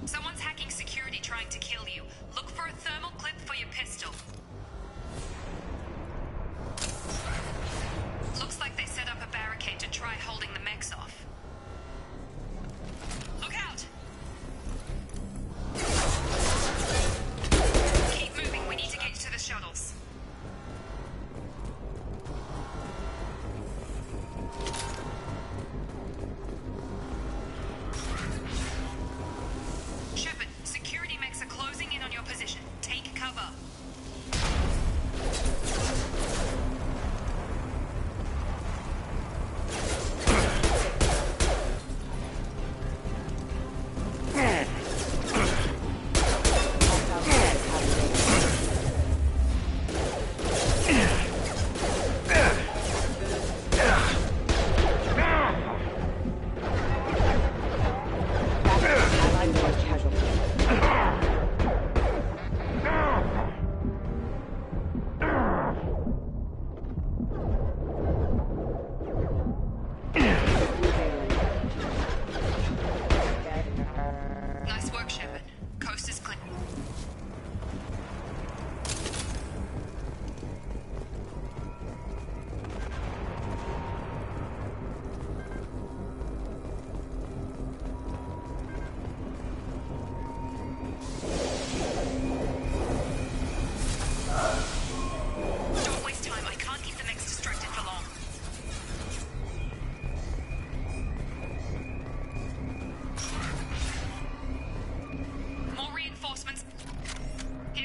Someone's hacking security trying to kill you. Look for a thermal clip for your pistol. Looks like they set up a barricade to try holding the mechs off. Look out! Keep moving, we need to get to the shuttles. Shepard, security mechs are closing in on your position. Take cover.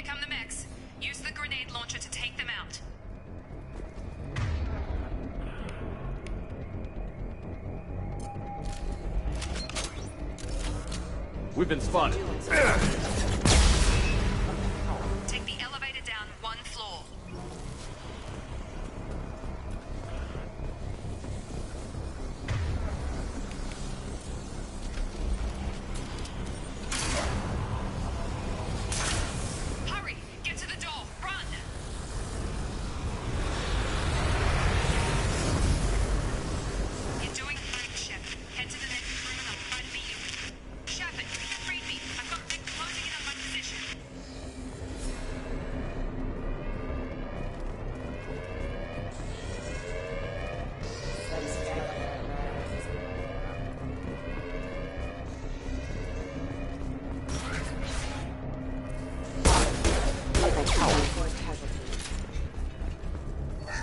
come the mechs. Use the grenade launcher to take them out. We've been spotted. Take the elevator down 1 floor. Hurry! Get to the door! Run! You're doing fine, Shepard. Head to the next room and I'll try to meet you. Shepard, read me. I've got Vic closing in on my position.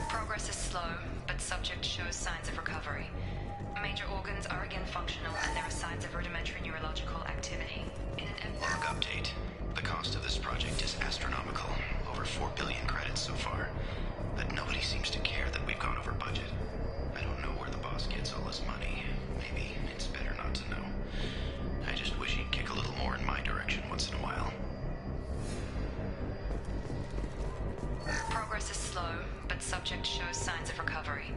Progress is slow, but subject shows signs of recovery. Major organs are again functional, and there are signs of rudimentary neurological activity. In an Log update. The cost of this project is astronomical. Over 4 billion credits so far. But nobody seems to care that we've gone over budget. I don't know where the boss gets all his money. Maybe it's better not to know. I just wish he'd kick a little more in my direction once in a while. Progress is slow, but subject shows signs of recovery.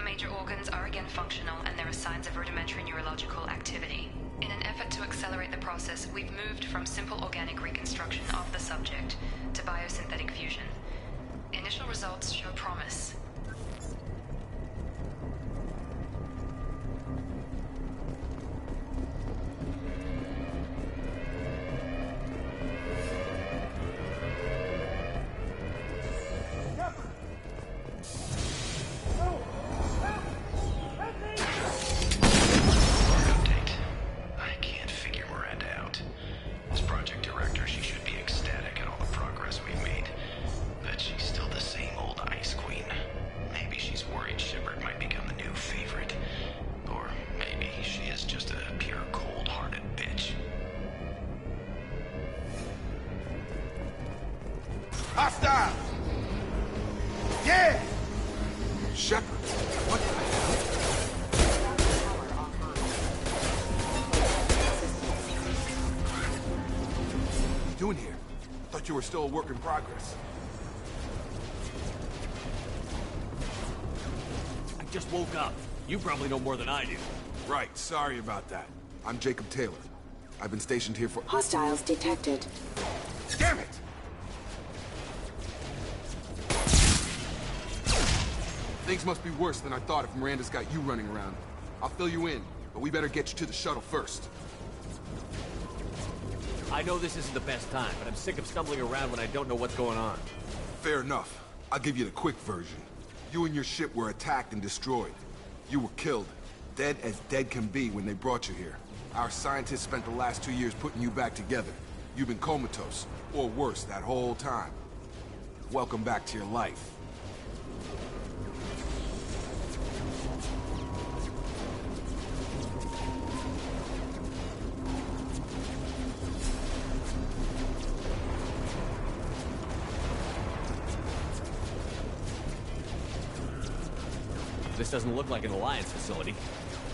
Major organs are again functional, and there are signs of rudimentary neurological activity. In an effort to accelerate the process, we've moved from simple organic reconstruction of the subject to biosynthetic fusion. Initial results show promise. Update. I can't figure Miranda out. As project director, she should be ecstatic at all the progress we've made. But she's still the same old Ice Queen. Maybe she's worried Shepard might become the new favorite. Or maybe she is just a pure cold-hearted bitch. Hostile! Yeah! Shepard, what the hell? What are you doing here? Thought you were still a work in progress. I just woke up. You probably know more than I do. Right, sorry about that. I'm Jacob Taylor. I've been stationed here for— Hostiles detected. Damn it! Things must be worse than I thought if Miranda's got you running around. I'll fill you in, but we better get you to the shuttle first. I know this isn't the best time, but I'm sick of stumbling around when I don't know what's going on. Fair enough. I'll give you the quick version. You and your ship were attacked and destroyed. You were killed. Dead as dead can be when they brought you here. Our scientists spent the last 2 years putting you back together. You've been comatose, or worse, that whole time. Welcome back to your life. This doesn't look like an Alliance facility.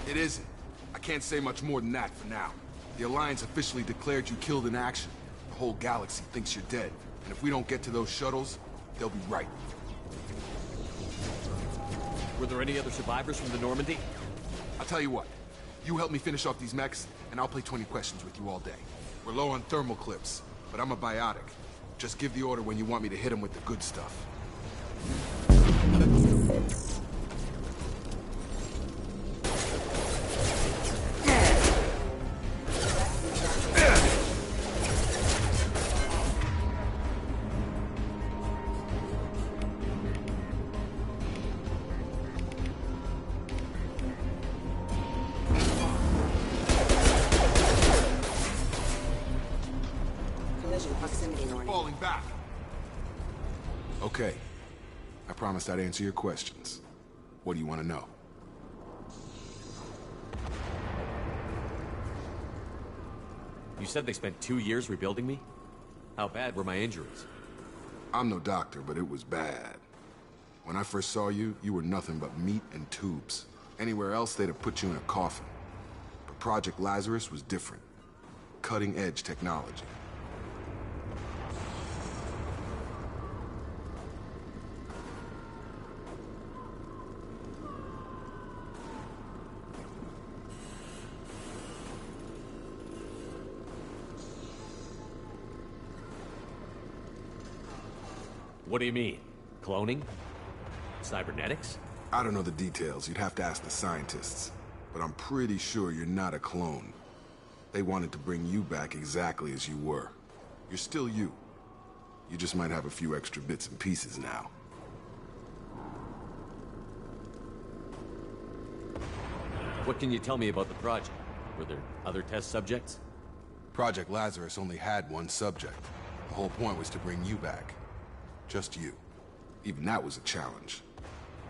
It isn't. I can't say much more than that for now. The Alliance officially declared you killed in action. The whole galaxy thinks you're dead. And if we don't get to those shuttles, they'll be right. Were there any other survivors from the Normandy? I'll tell you what. You help me finish off these mechs, and I'll play 20 questions with you all day. We're low on thermal clips, but I'm a biotic. Just give the order when you want me to hit them with the good stuff. Falling back. Okay. I promised I'd answer your questions. What do you want to know? You said they spent 2 years rebuilding me? How bad were my injuries? I'm no doctor, but it was bad. When I first saw you, you were nothing but meat and tubes. Anywhere else, they'd have put you in a coffin. But Project Lazarus was different. Cutting-edge technology. What do you mean? Cloning? Cybernetics? I don't know the details. You'd have to ask the scientists. But I'm pretty sure you're not a clone. They wanted to bring you back exactly as you were. You're still you. You just might have a few extra bits and pieces now. What can you tell me about the project? Were there other test subjects? Project Lazarus only had one subject. The whole point was to bring you back. Just you. Even that was a challenge.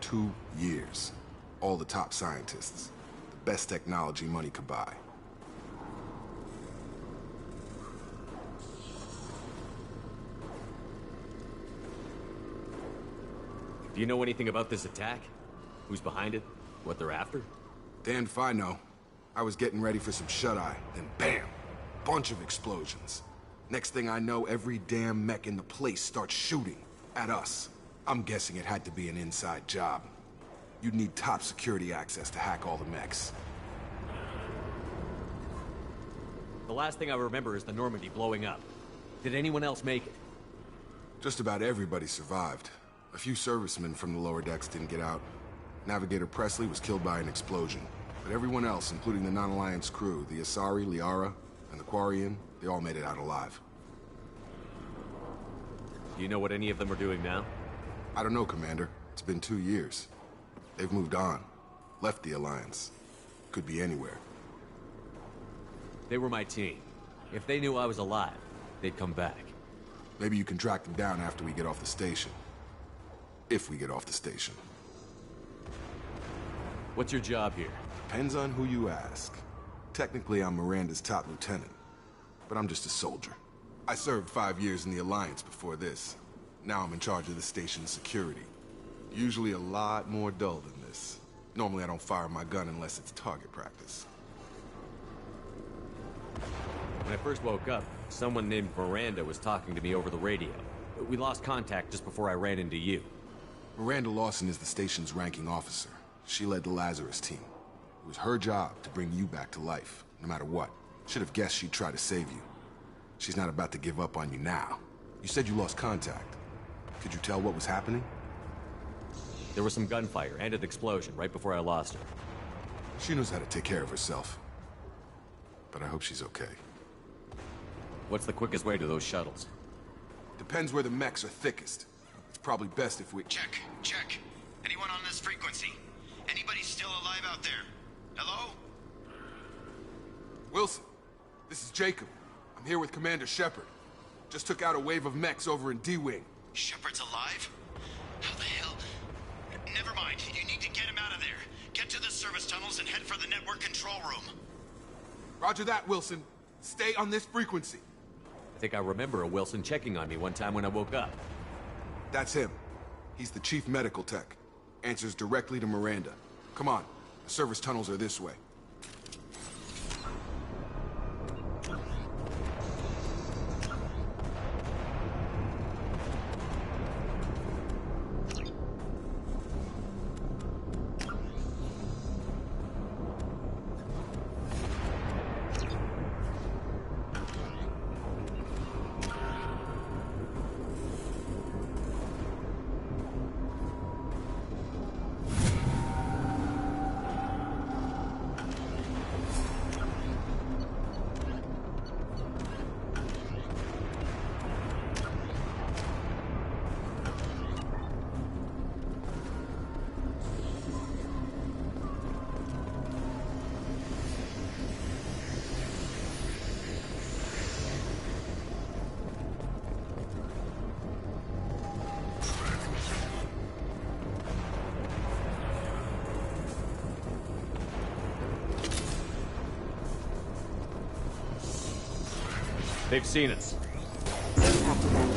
2 years. All the top scientists. The best technology money could buy. Do you know anything about this attack? Who's behind it? What they're after? Damned if I know. I was getting ready for some shut-eye, then bam! Bunch of explosions. Next thing I know, every damn mech in the place starts shooting at us. I'm guessing it had to be an inside job. You'd need top security access to hack all the mechs. The last thing I remember is the Normandy blowing up. Did anyone else make it? Just about everybody survived. A few servicemen from the lower decks didn't get out. Navigator Presley was killed by an explosion. But everyone else, including the non-Alliance crew, the Asari, Liara, and the Quarian, they all made it out alive. Do you know what any of them are doing now? I don't know, Commander. It's been 2 years. They've moved on. Left the Alliance. Could be anywhere. They were my team. If they knew I was alive, they'd come back. Maybe you can track them down after we get off the station. If we get off the station. What's your job here? Depends on who you ask. Technically, I'm Miranda's top lieutenant. But I'm just a soldier. I served 5 years in the Alliance before this. Now I'm in charge of the station's security. Usually a lot more dull than this. Normally I don't fire my gun unless it's target practice. When I first woke up, someone named Miranda was talking to me over the radio. We lost contact just before I ran into you. Miranda Lawson is the station's ranking officer. She led the Lazarus team. It was her job to bring you back to life, no matter what. Should have guessed she'd try to save you. She's not about to give up on you now. You said you lost contact. Could you tell what was happening? There was some gunfire and an explosion right before I lost her. She knows how to take care of herself. But I hope she's okay. What's the quickest way to those shuttles? Depends where the mechs are thickest. It's probably best if we... Check. Anyone on this frequency? Anybody still alive out there? Hello? Wilson, this is Jacob. I'm here with Commander Shepard. Just took out a wave of mechs over in D-Wing. Shepard's alive? How the hell? Never mind. You need to get him out of there. Get to the service tunnels and head for the network control room. Roger that, Wilson. Stay on this frequency. I think I remember a Wilson checking on me one time when I woke up. That's him. He's the chief medical tech. Answers directly to Miranda. Come on. The service tunnels are this way. They've seen us. detected them.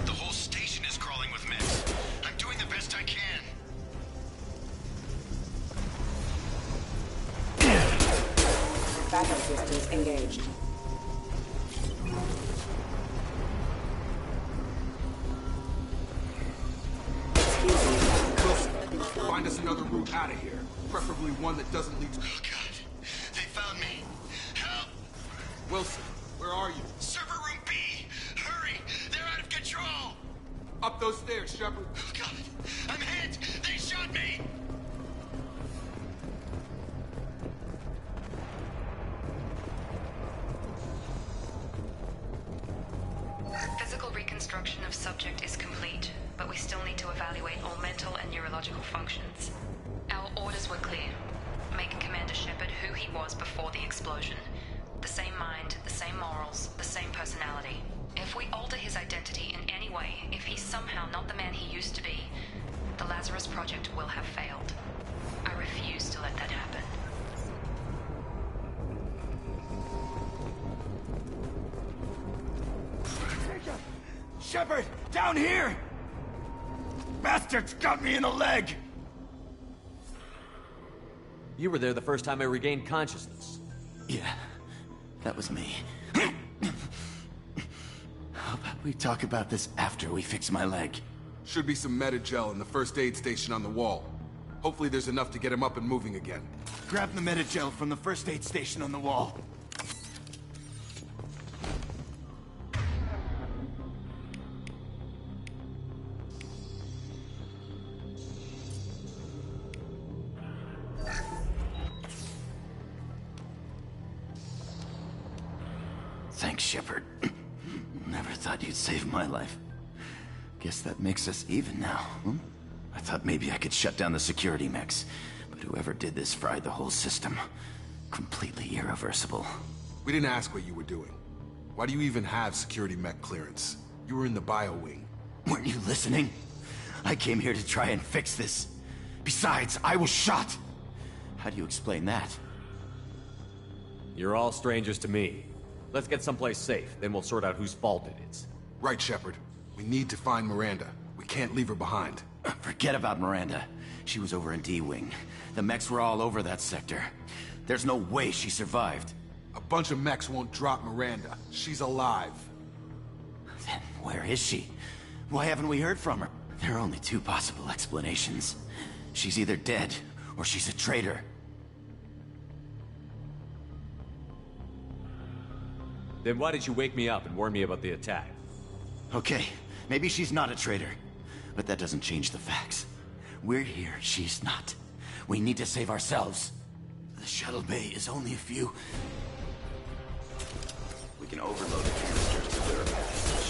The whole station is crawling with mechs. I'm doing the best I can. Backup systems engaged. Find us another route out of here. Preferably one that doesn't lead to... Oh, God. They found me. Help! Wilson, where are you? Server room B! Hurry! They're out of control! Up those stairs, Shepard. Oh, God. I'm hit! They shot me! Physical reconstruction of subject is complete, but we still need to evaluate all mental and neurological functions. Our orders were clear. Make Commander Shepard who he was before the explosion. The same mind, the same morals, the same personality. If we alter his identity in any way, if he's somehow not the man he used to be, the Lazarus Project will have failed. I refuse to let that happen. Shepard! Down here! Bastards got me in the leg! You were there the first time I regained consciousness. Yeah, that was me. How about we talk about this after we fix my leg? Should be some Medi-gel in the first aid station on the wall. Hopefully there's enough to get him up and moving again. Grab the Medi-gel from the first aid station on the wall. Thanks, Shepard. Never thought you'd save my life. Guess that makes us even now, hmm? I thought maybe I could shut down the security mechs, but whoever did this fried the whole system. Completely irreversible. We didn't ask what you were doing. Why do you even have security mech clearance? You were in the bio wing. Weren't you listening? I came here to try and fix this. Besides, I was shot. How do you explain that? You're all strangers to me. Let's get someplace safe, then we'll sort out whose fault it is. Right, Shepard. We need to find Miranda. We can't leave her behind. Forget about Miranda. She was over in D-Wing. The mechs were all over that sector. There's no way she survived. A bunch of mechs won't drop Miranda. She's alive. Then where is she? Why haven't we heard from her? There are only two possible explanations. She's either dead, or she's a traitor. Then why did you wake me up and warn me about the attack? Okay, maybe she's not a traitor, but that doesn't change the facts. We're here, she's not. We need to save ourselves. The shuttle bay is only a few... We can overload the canisters to clear a path to the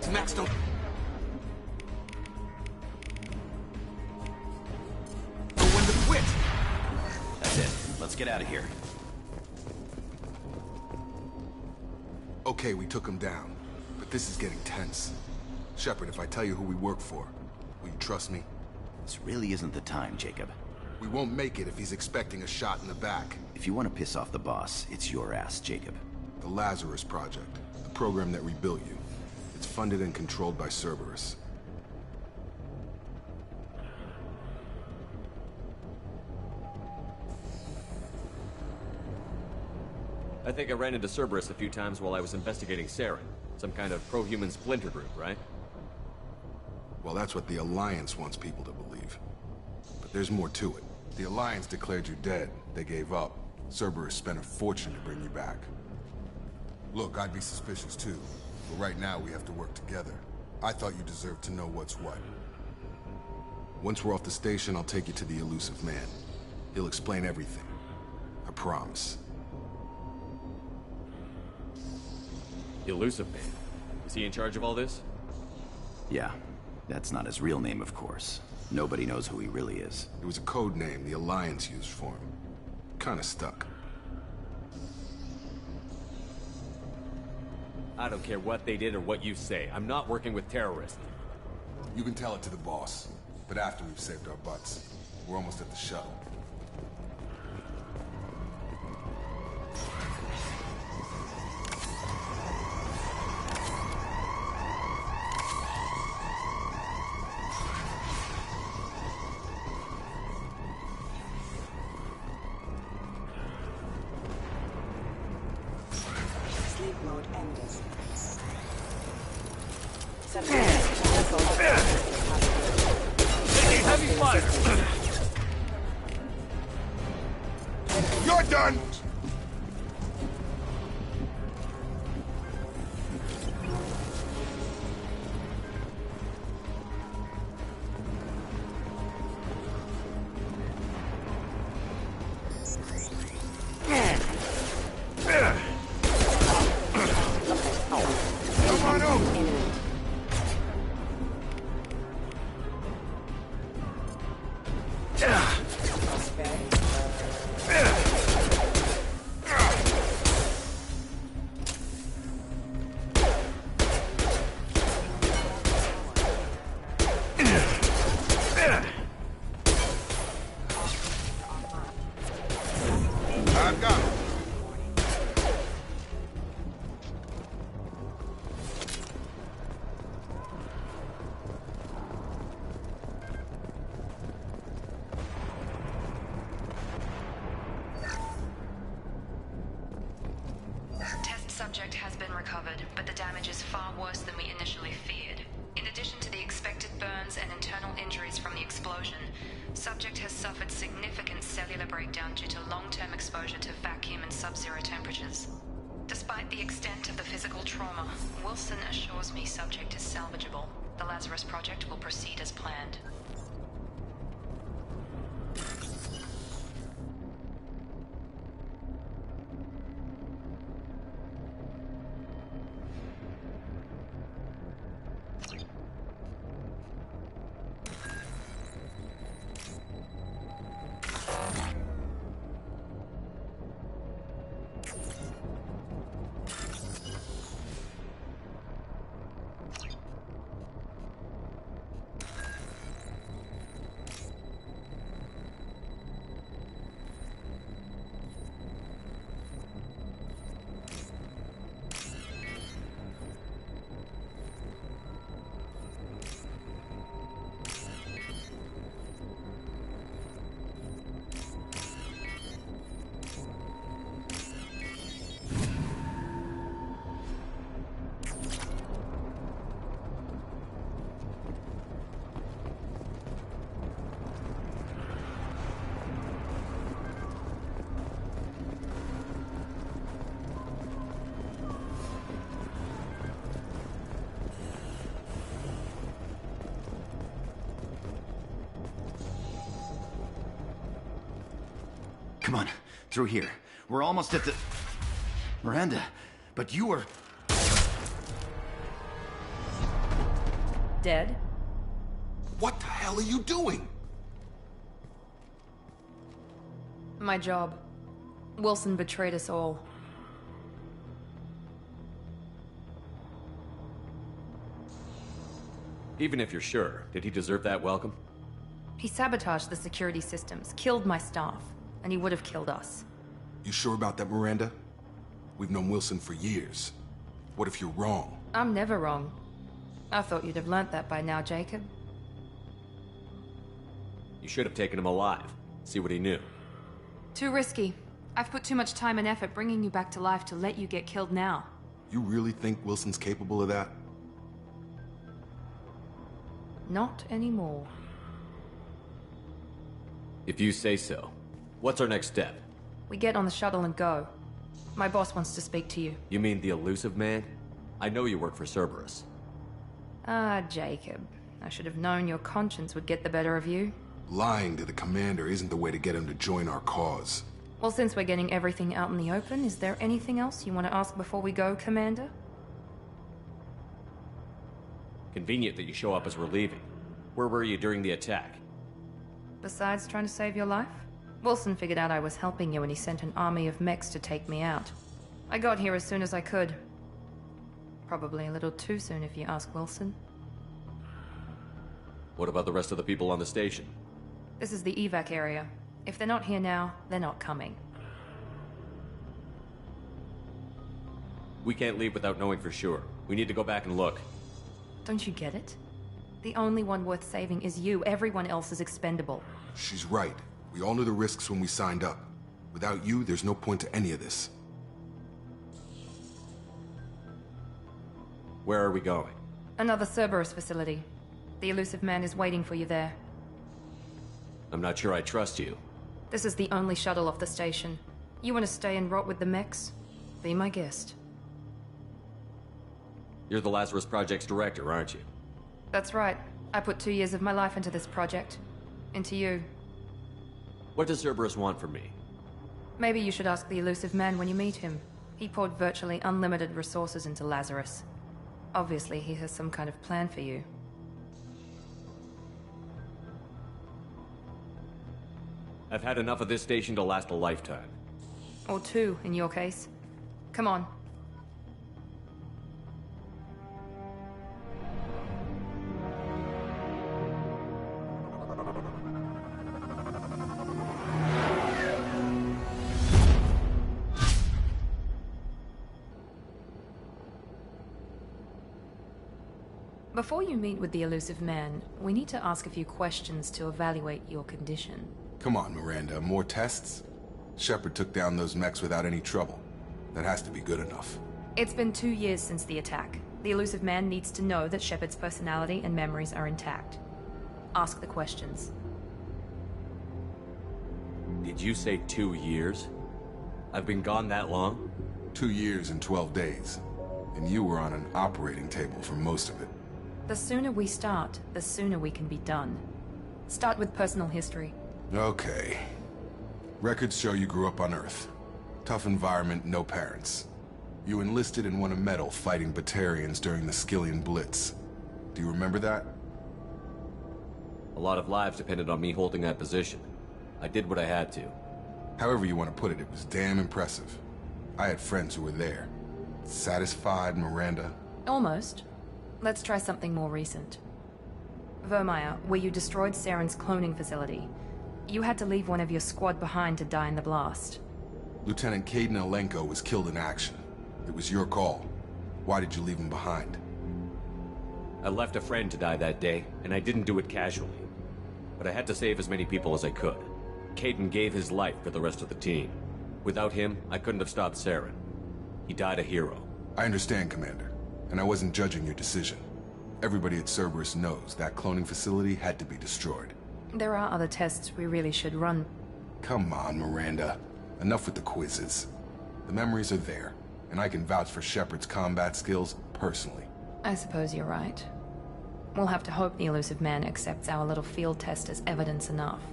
shuttles. Mechs don't... That's it. Let's get out of here. Okay, we took him down. But this is getting tense. Shepard, if I tell you who we work for, will you trust me? This really isn't the time, Jacob. We won't make it if he's expecting a shot in the back. If you want to piss off the boss, it's your ass, Jacob. The Lazarus Project. The program that rebuilt you. It's funded and controlled by Cerberus. I think I ran into Cerberus a few times while I was investigating Saren. Some kind of pro-human splinter group, right? Well, that's what the Alliance wants people to believe. But there's more to it. The Alliance declared you dead. They gave up. Cerberus spent a fortune to bring you back. Look, I'd be suspicious too. But right now, we have to work together. I thought you deserved to know what's what. Once we're off the station, I'll take you to the Elusive Man. He'll explain everything. I promise. The Elusive Man? Is he in charge of all this? Yeah. That's not his real name, of course. Nobody knows who he really is. It was a code name the Alliance used for him. Kinda stuck. I don't care what they did or what you say. I'm not working with terrorists. You can tell it to the boss. But after we've saved our butts. We're almost at the shuttle. Sleep mode ended. Taking heavy fire! You're done! Come on over! I've got him. Test subject has been recovered, but the damage is far worse than we initially feared. In addition to the expected burns and internal injuries from the explosion, subject has suffered significant cellular breakdown due to long-term exposure to vacuum and sub-zero temperatures. Despite the extent of the physical trauma, Wilson assures me subject is salvageable. The Lazarus Project will proceed as planned. Come on, through here. We're almost at the... Miranda, but you were... Dead? What the hell are you doing? My job. Wilson betrayed us all. Even if you're sure, did he deserve that welcome? He sabotaged the security systems, killed my staff, and he would have killed us. You sure about that, Miranda? We've known Wilson for years. What if you're wrong? I'm never wrong. I thought you'd have learnt that by now, Jacob. You should have taken him alive. See what he knew. Too risky. I've put too much time and effort bringing you back to life to let you get killed now. You really think Wilson's capable of that? Not anymore. If you say so. What's our next step? We get on the shuttle and go. My boss wants to speak to you. You mean the elusive man? I know you work for Cerberus. Ah, Jacob. I should have known your conscience would get the better of you. Lying to the commander isn't the way to get him to join our cause. Well, since we're getting everything out in the open, is there anything else you want to ask before we go, Commander? Convenient that you show up as we're leaving. Where were you during the attack? Besides trying to save your life? Wilson figured out I was helping you and he sent an army of mechs to take me out. I got here as soon as I could. Probably a little too soon if you ask Wilson. What about the rest of the people on the station? This is the evac area. If they're not here now, they're not coming. We can't leave without knowing for sure. We need to go back and look. Don't you get it? The only one worth saving is you. Everyone else is expendable. She's right. We all knew the risks when we signed up. Without you, there's no point to any of this. Where are we going? Another Cerberus facility. The Illusive Man is waiting for you there. I'm not sure I trust you. This is the only shuttle off the station. You want to stay and rot with the mechs? Be my guest. You're the Lazarus Project's director, aren't you? That's right. I put 2 years of my life into this project. Into you. What does Cerberus want from me? Maybe you should ask the Illusive Man when you meet him. He poured virtually unlimited resources into Lazarus. Obviously, he has some kind of plan for you. I've had enough of this station to last a lifetime. Or 2, in your case. Come on. Before you meet with the Illusive Man, we need to ask a few questions to evaluate your condition. Come on, Miranda, more tests? Shepard took down those mechs without any trouble. That has to be good enough. It's been 2 years since the attack. The Illusive Man needs to know that Shepard's personality and memories are intact. Ask the questions. Did you say 2 years? I've been gone that long? 2 years and 12 days. And you were on an operating table for most of it. The sooner we start, the sooner we can be done. Start with personal history. Okay. Records show you grew up on Earth. Tough environment, no parents. You enlisted and won a medal fighting Batarians during the Skillian Blitz. Do you remember that? A lot of lives depended on me holding that position. I did what I had to. However you want to put it, it was damn impressive. I had friends who were there. Satisfied, Miranda? Almost. Let's try something more recent. Vermeer, where you destroyed Saren's cloning facility. You had to leave one of your squad behind to die in the blast. Lieutenant Kaidan Alenko was killed in action. It was your call. Why did you leave him behind? I left a friend to die that day, and I didn't do it casually. But I had to save as many people as I could. Kaidan gave his life for the rest of the team. Without him, I couldn't have stopped Saren. He died a hero. I understand, Commander. And I wasn't judging your decision. Everybody at Cerberus knows that cloning facility had to be destroyed. There are other tests we really should run. Come on, Miranda. Enough with the quizzes. The memories are there, and I can vouch for Shepard's combat skills personally. I suppose you're right. We'll have to hope the Illusive Man accepts our little field test as evidence enough.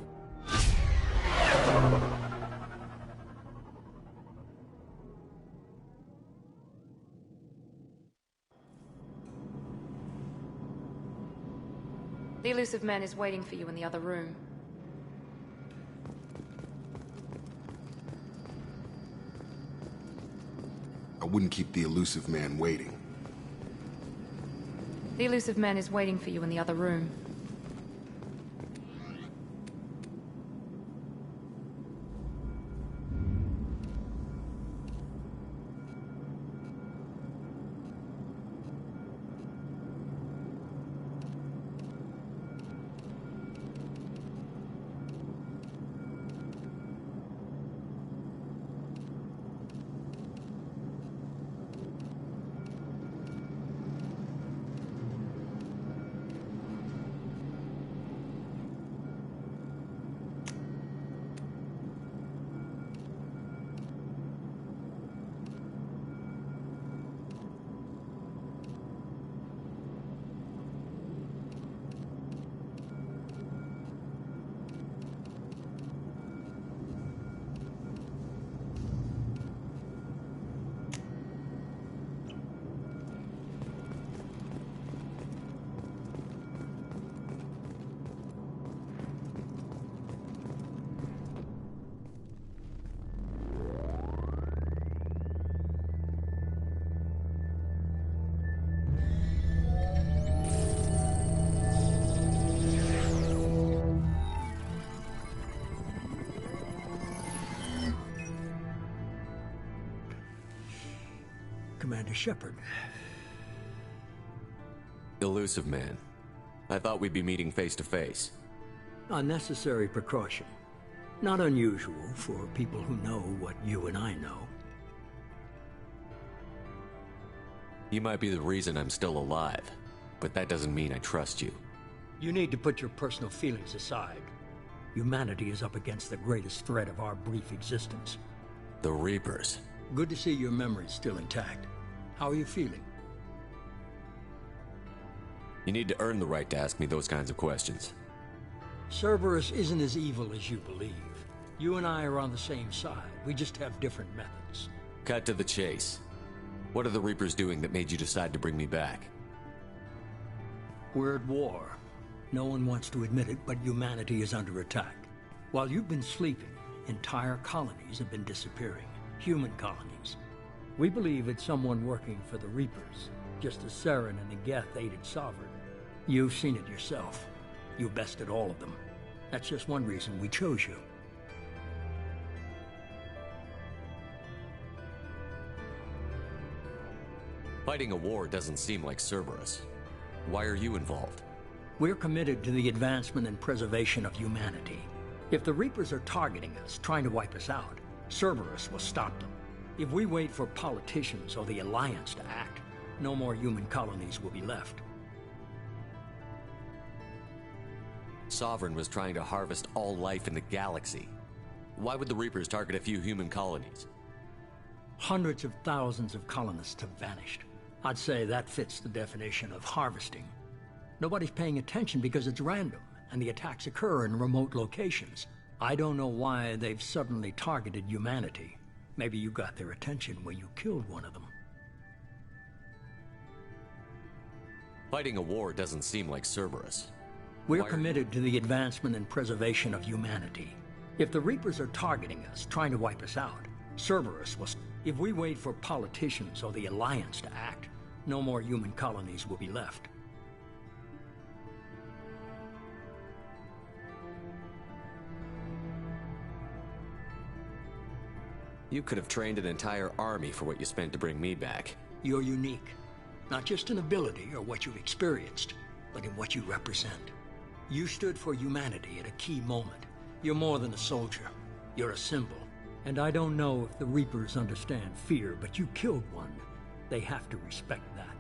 The Illusive Man is waiting for you in the other room. I wouldn't keep the Illusive Man waiting. The Illusive Man is waiting for you in the other room. Commander Shepard. Elusive man. I thought we'd be meeting face to face. A necessary precaution. Not unusual for people who know what you and I know. You might be the reason I'm still alive, but that doesn't mean I trust you. You need to put your personal feelings aside. Humanity is up against the greatest threat of our brief existence. The Reapers. Good to see your memory's still intact. How are you feeling? You need to earn the right to ask me those kinds of questions. Cerberus isn't as evil as you believe. You and I are on the same side. We just have different methods. Cut to the chase. What are the Reapers doing that made you decide to bring me back? We're at war. No one wants to admit it, but humanity is under attack. While you've been sleeping, entire colonies have been disappearing. Human colonies. We believe it's someone working for the Reapers, just as Saren and the Geth aided Sovereign. You've seen it yourself. You bested all of them. That's just one reason we chose you. Fighting a war doesn't seem like Cerberus. Why are you involved? We're committed to the advancement and preservation of humanity. If the Reapers are targeting us, trying to wipe us out, Cerberus will stop them. If we wait for politicians or the Alliance to act, no more human colonies will be left. Sovereign was trying to harvest all life in the galaxy. Why would the Reapers target a few human colonies? Hundreds of thousands of colonists have vanished. I'd say that fits the definition of harvesting. Nobody's paying attention because it's random, and the attacks occur in remote locations. I don't know why they've suddenly targeted humanity. Maybe you got their attention when you killed one of them. Fighting a war doesn't seem like Cerberus. We're committed to the advancement and preservation of humanity. If the Reapers are targeting us, trying to wipe us out, Cerberus will... If we wait for politicians or the Alliance to act, no more human colonies will be left. You could have trained an entire army for what you spent to bring me back. You're unique. Not just in ability or what you've experienced, but in what you represent. You stood for humanity at a key moment. You're more than a soldier. You're a symbol. And I don't know if the Reapers understand fear, but you killed one. They have to respect that.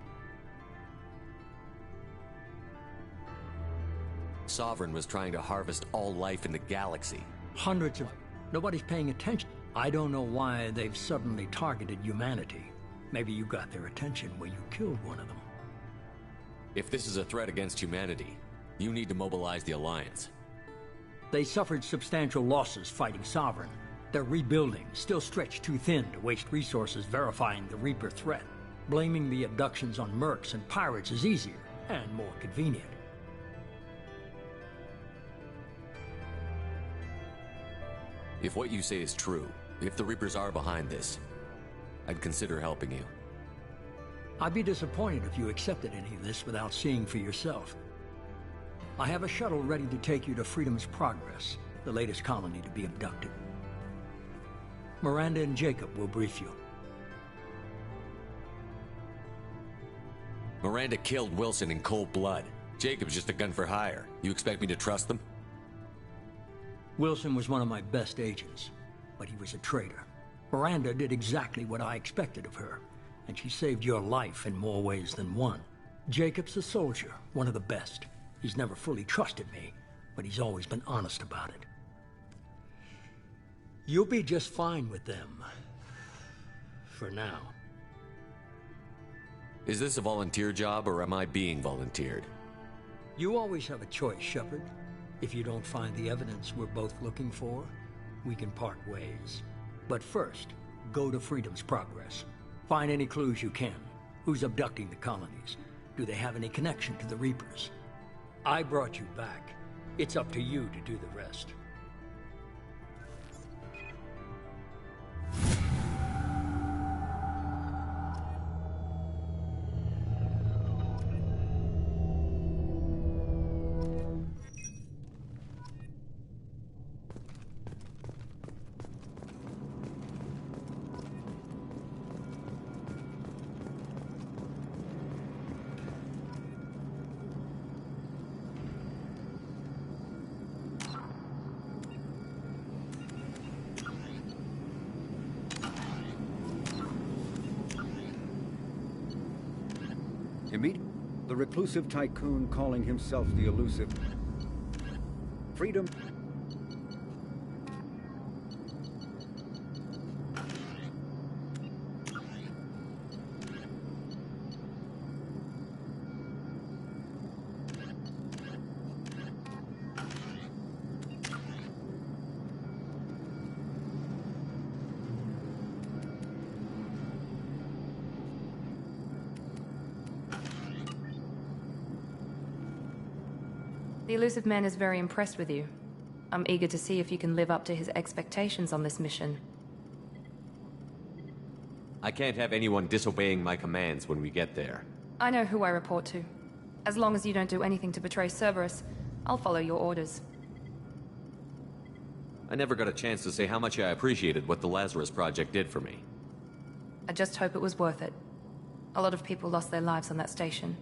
Sovereign was trying to harvest all life in the galaxy. Hundreds of... Nobody's paying attention. I don't know why they've suddenly targeted humanity. Maybe you got their attention when you killed one of them. If this is a threat against humanity, you need to mobilize the Alliance. They suffered substantial losses fighting Sovereign. They're rebuilding, still stretched too thin to waste resources verifying the Reaper threat. Blaming the abductions on mercs and pirates is easier and more convenient. If what you say is true, if the Reapers are behind this, I'd consider helping you. I'd be disappointed if you accepted any of this without seeing for yourself. I have a shuttle ready to take you to Freedom's Progress, the latest colony to be abducted. Miranda and Jacob will brief you. Miranda killed Wilson in cold blood. Jacob's just a gun for hire. You expect me to trust them? Wilson was one of my best agents, but he was a traitor. Miranda did exactly what I expected of her, and she saved your life in more ways than one. Jacob's a soldier, one of the best. He's never fully trusted me, but he's always been honest about it. You'll be just fine with them. For now. Is this a volunteer job, or am I being volunteered? You always have a choice, Shepard. If you don't find the evidence we're both looking for, we can part ways. But first, go to Freedom's Progress. Find any clues you can. Who's abducting the colonies? Do they have any connection to the Reapers? I brought you back. It's up to you to do the rest. The reclusive tycoon calling himself the elusive. Freedom. The Elusive Man is very impressed with you. I'm eager to see if you can live up to his expectations on this mission. I can't have anyone disobeying my commands when we get there. I know who I report to. As long as you don't do anything to betray Cerberus, I'll follow your orders. I never got a chance to say how much I appreciated what the Lazarus Project did for me. I just hope it was worth it. A lot of people lost their lives on that station.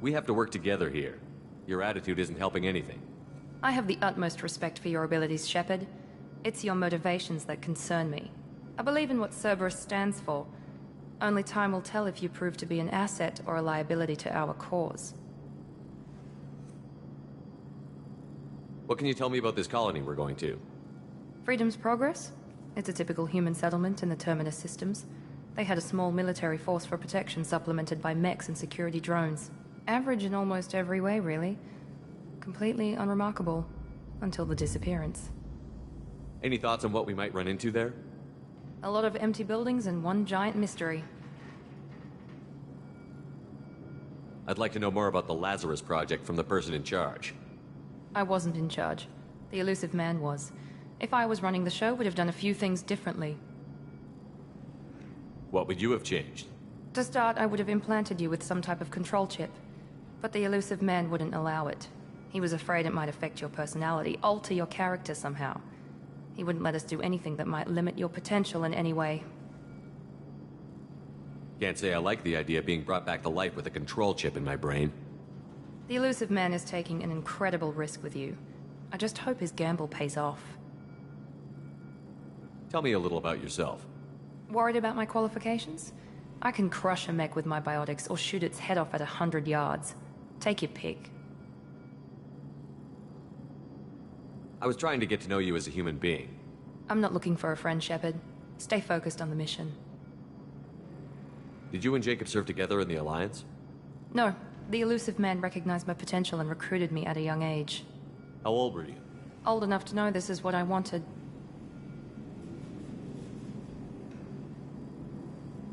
We have to work together here. Your attitude isn't helping anything. I have the utmost respect for your abilities, Shepard. It's your motivations that concern me. I believe in what Cerberus stands for. Only time will tell if you prove to be an asset or a liability to our cause. What can you tell me about this colony we're going to? Freedom's Progress? It's a typical human settlement in the Terminus systems. They had a small military force for protection supplemented by mechs and security drones. Average in almost every way, really. Completely unremarkable. Until the disappearance. Any thoughts on what we might run into there? A lot of empty buildings and one giant mystery. I'd like to know more about the Lazarus Project from the person in charge. I wasn't in charge. The Elusive Man was. If I was running the show, would have done a few things differently. What would you have changed? To start, I would have implanted you with some type of control chip. But the Elusive Man wouldn't allow it. He was afraid it might affect your personality, alter your character somehow. He wouldn't let us do anything that might limit your potential in any way. Can't say I like the idea of being brought back to life with a control chip in my brain. The Elusive Man is taking an incredible risk with you. I just hope his gamble pays off. Tell me a little about yourself. Worried about my qualifications? I can crush a mech with my biotics or shoot its head off at 100 yards. Take your pick. I was trying to get to know you as a human being. I'm not looking for a friend, Shepard. Stay focused on the mission. Did you and Jacob serve together in the Alliance? No. The Elusive Man recognized my potential and recruited me at a young age. How old were you? Old enough to know this is what I wanted.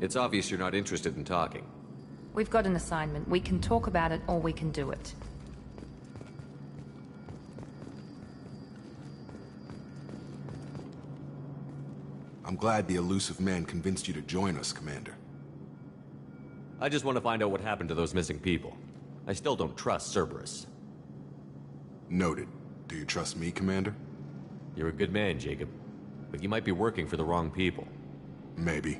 It's obvious you're not interested in talking. We've got an assignment. We can talk about it, or we can do it. I'm glad the Elusive Man convinced you to join us, Commander. I just want to find out what happened to those missing people. I still don't trust Cerberus. Noted. Do you trust me, Commander? You're a good man, Jacob. But you might be working for the wrong people. Maybe.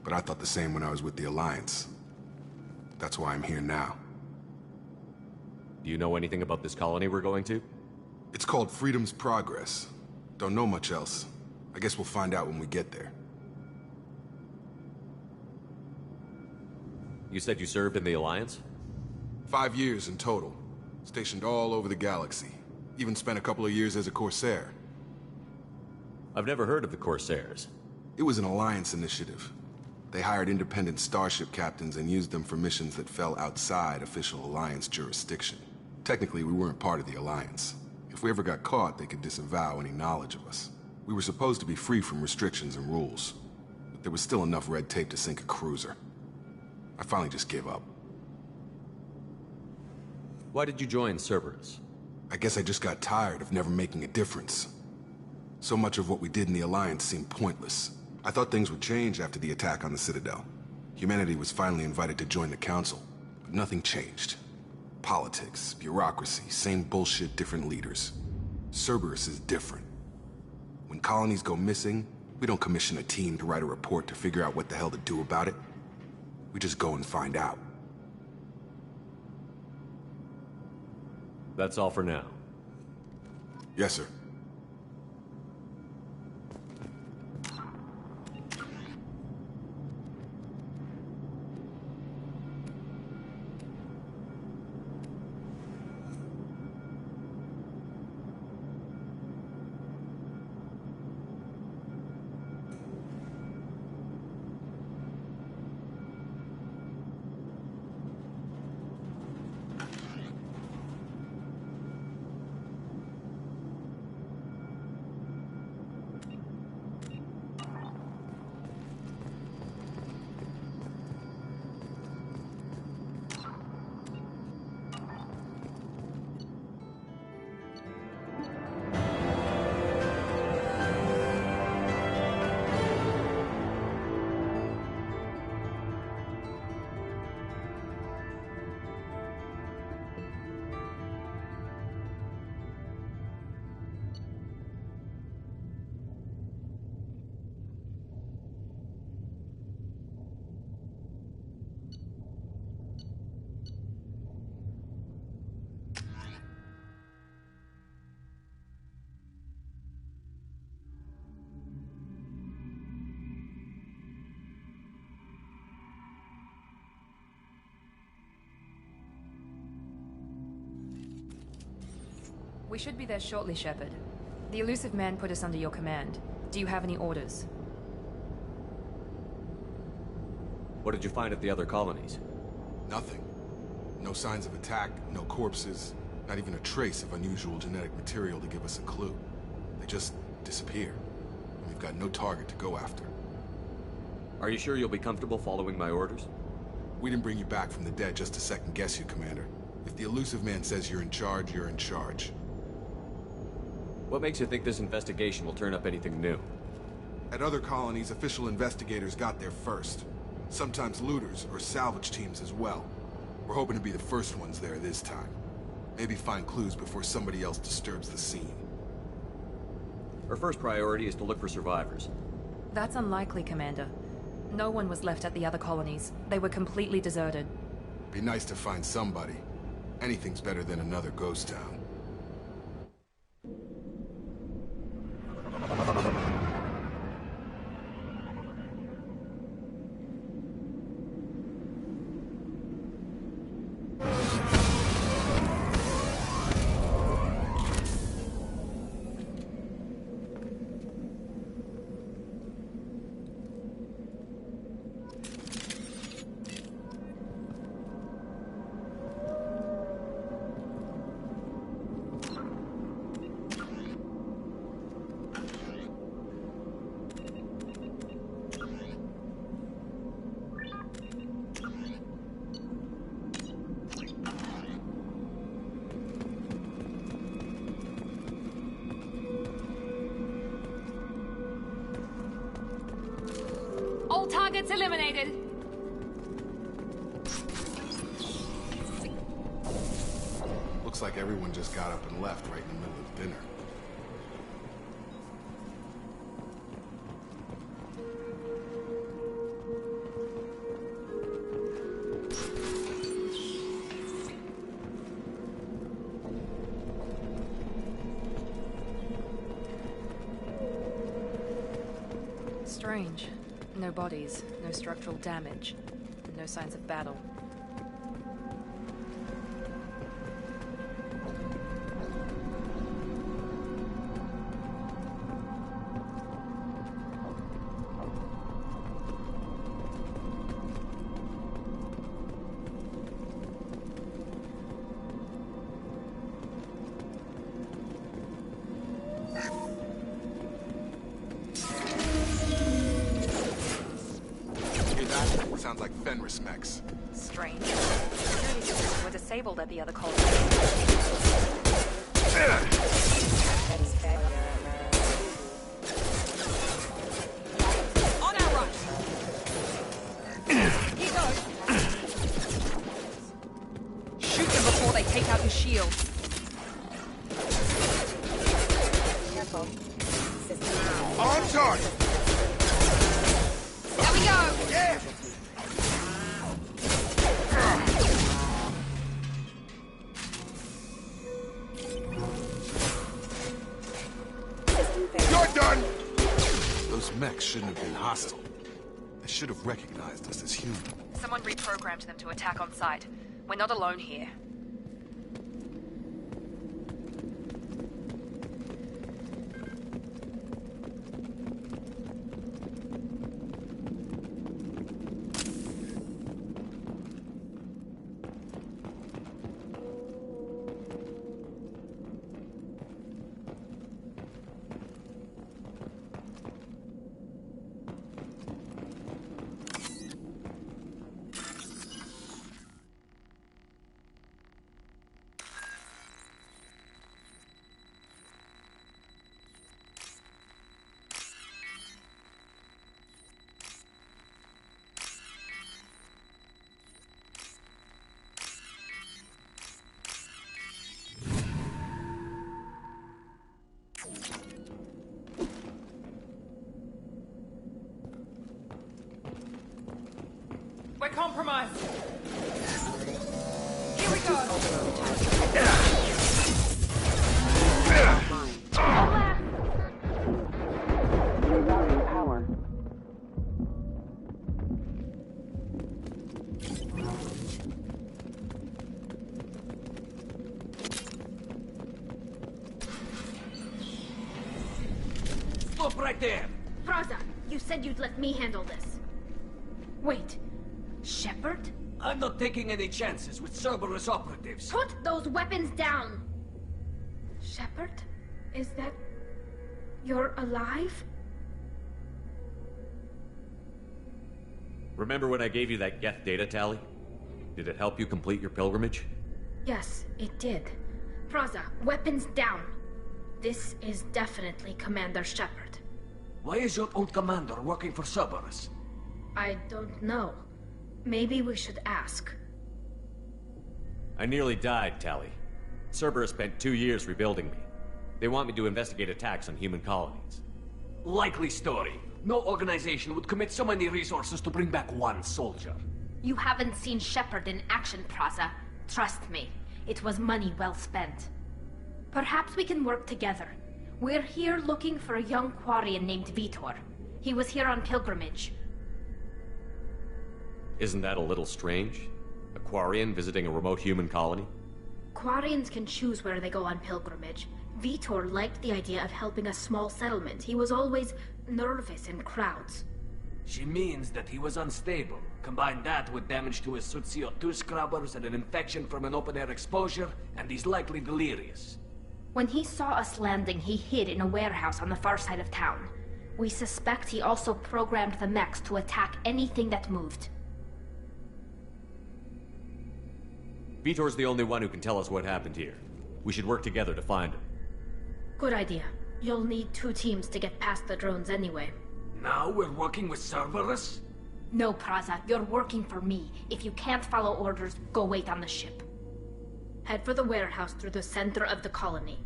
But I thought the same when I was with the Alliance. That's why I'm here now. Do you know anything about this colony we're going to? It's called Freedom's Progress. Don't know much else. I guess we'll find out when we get there. You said you served in the Alliance? 5 years in total. Stationed all over the galaxy. Even spent a couple of years as a Corsair. I've never heard of the Corsairs. It was an Alliance initiative. They hired independent starship captains and used them for missions that fell outside official Alliance jurisdiction. Technically, we weren't part of the Alliance. If we ever got caught, they could disavow any knowledge of us. We were supposed to be free from restrictions and rules. But there was still enough red tape to sink a cruiser. I finally just gave up. Why did you join Cerberus? I guess I just got tired of never making a difference. So much of what we did in the Alliance seemed pointless. I thought things would change after the attack on the Citadel. Humanity was finally invited to join the Council, but nothing changed. Politics, bureaucracy, same bullshit, different leaders. Cerberus is different. When colonies go missing, we don't commission a team to write a report to figure out what the hell to do about it. We just go and find out. That's all for now. Yes, sir. We should be there shortly, Shepard. The Illusive Man put us under your command. Do you have any orders? What did you find at the other colonies? Nothing. No signs of attack, no corpses, not even a trace of unusual genetic material to give us a clue. They just disappear. And we've got no target to go after. Are you sure you'll be comfortable following my orders? We didn't bring you back from the dead just to second guess you, Commander. If the Illusive Man says you're in charge, you're in charge. What makes you think this investigation will turn up anything new? At other colonies, official investigators got there first. Sometimes looters or salvage teams as well. We're hoping to be the first ones there this time. Maybe find clues before somebody else disturbs the scene. Our first priority is to look for survivors. That's unlikely, Commander. No one was left at the other colonies. They were completely deserted. Be nice to find somebody. Anything's better than another ghost town. All targets eliminated. Looks like everyone just got up and left right in the middle of dinner. Strange. No bodies, no structural damage, and no signs of battle. Sounds like Fenris mechs. Strange. Security systems were disabled at the other colony. On our right. He goes. Shoot them before they take out his shield. Careful. On target! There we go! Yeah! You're done! Those mechs shouldn't have been hostile. They should have recognized us as human. Someone reprogrammed them to attack on sight. We're not alone here. We're compromised. Here we go. Power. Stop right there! Praza, you said you'd let me handle this. Wait, Shepard? I'm not taking any chances with Cerberus operatives. Put those weapons down! Shepard? Is that... you're alive? Remember when I gave you that Geth data tally? Did it help you complete your pilgrimage? Yes, it did. Praza, weapons down! This is definitely Commander Shepard. Why is your old commander working for Cerberus? I don't know. Maybe we should ask. I nearly died, Tally. Cerberus spent 2 years rebuilding me. They want me to investigate attacks on human colonies. Likely story. No organization would commit so many resources to bring back one soldier. You haven't seen Shepard in action, Praza. Trust me, it was money well spent. Perhaps we can work together. We're here looking for a young Quarian named Vitor. He was here on pilgrimage. Isn't that a little strange? A Quarian visiting a remote human colony? Quarians can choose where they go on pilgrimage. Vitor liked the idea of helping a small settlement. He was always nervous in crowds. She means that he was unstable. Combine that with damage to his CO2 scrubbers and an infection from an open-air exposure, and he's likely delirious. When he saw us landing, he hid in a warehouse on the far side of town. We suspect he also programmed the mechs to attack anything that moved. Vitor's the only one who can tell us what happened here. We should work together to find him. Good idea. You'll need 2 teams to get past the drones anyway. Now we're working with Cerberus? No, Praza, you're working for me. If you can't follow orders, go wait on the ship. Head for the warehouse through the center of the colony.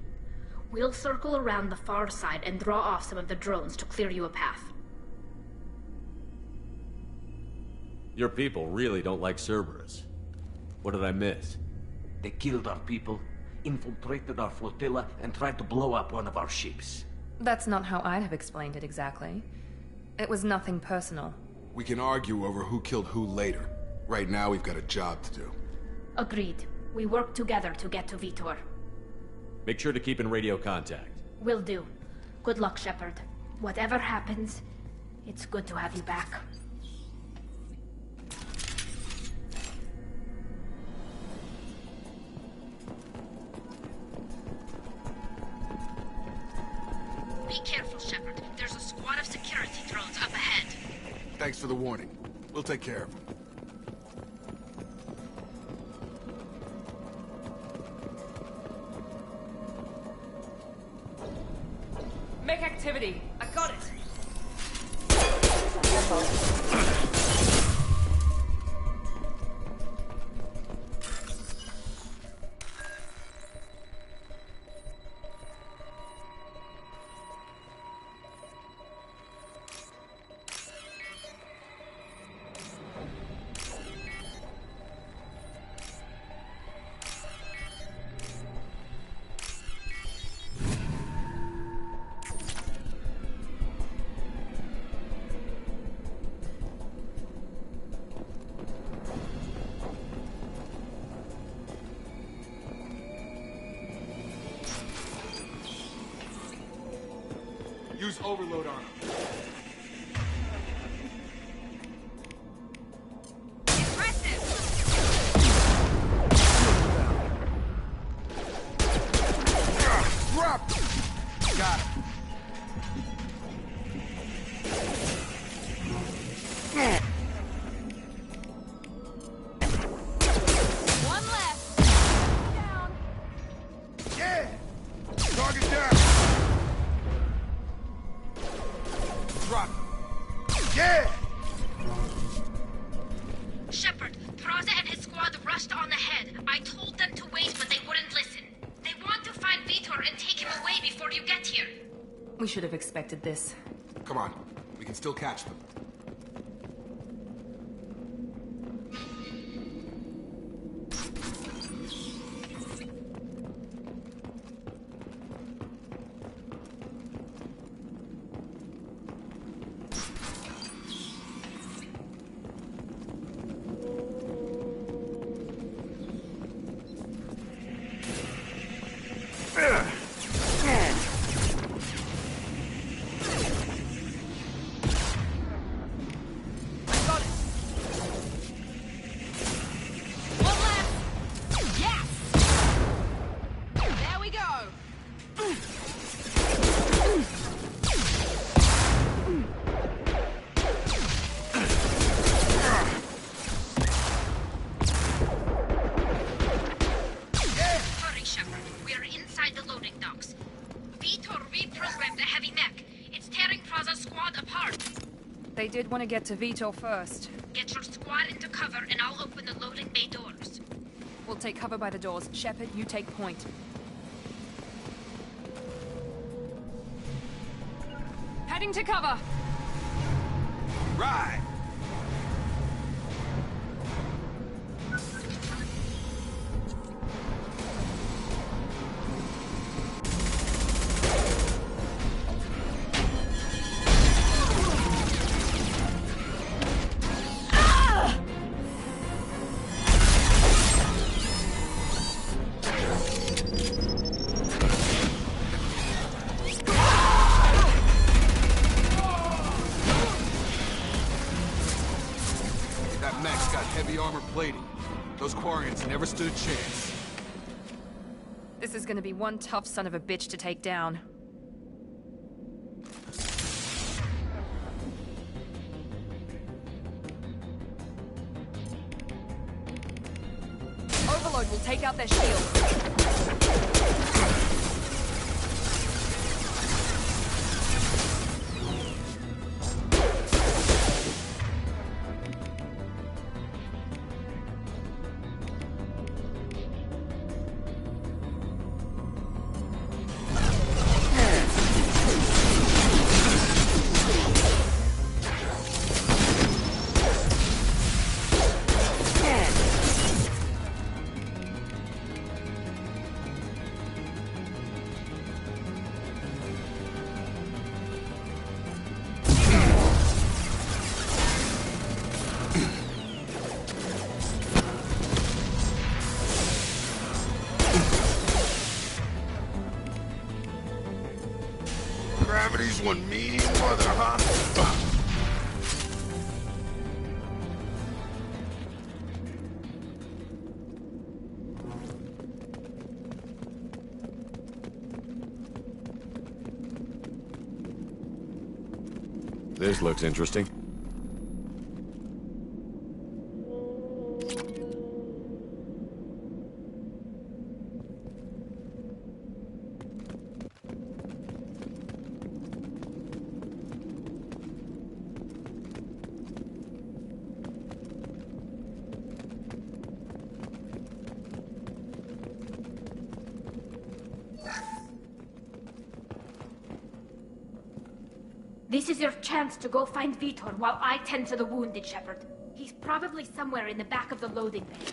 We'll circle around the far side and draw off some of the drones to clear you a path. Your people really don't like Cerberus. What did I miss? They killed our people, infiltrated our flotilla, and tried to blow up one of our ships. That's not how I'd have explained it exactly. It was nothing personal. We can argue over who killed who later. Right now, we've got a job to do. Agreed. We work together to get to Vitor. Make sure to keep in radio contact. Will do. Good luck, Shepard. Whatever happens, it's good to have you back. Be careful, Shepard. There's a squad of security drones up ahead. Thanks for the warning. We'll take care of them. Make activity. I got it. Use overload on him. Drop! Got him. One left. Down. Yeah! Target down! Drop. Yeah! Shepard, Praza and his squad rushed on ahead. I told them to wait, but they wouldn't listen. They want to find Vitor and take him away before you get here. We should have expected this. Come on. We can still catch them. outside the loading docks. Vitor reprogrammed the heavy mech. It's tearing Praza's squad apart. They did want to get to Vitor first. Get your squad into cover and I'll open the loading bay doors. We'll take cover by the doors. Shepard, you take point. Heading to cover! Right! Those Quarians never stood a chance. This is gonna be one tough son of a bitch to take down. Overload will take out their shields. Gravity's one mean mother, huh? This looks interesting. This is your chance to go find Vitor while I tend to the wounded, Shepard. He's probably somewhere in the back of the loading bay.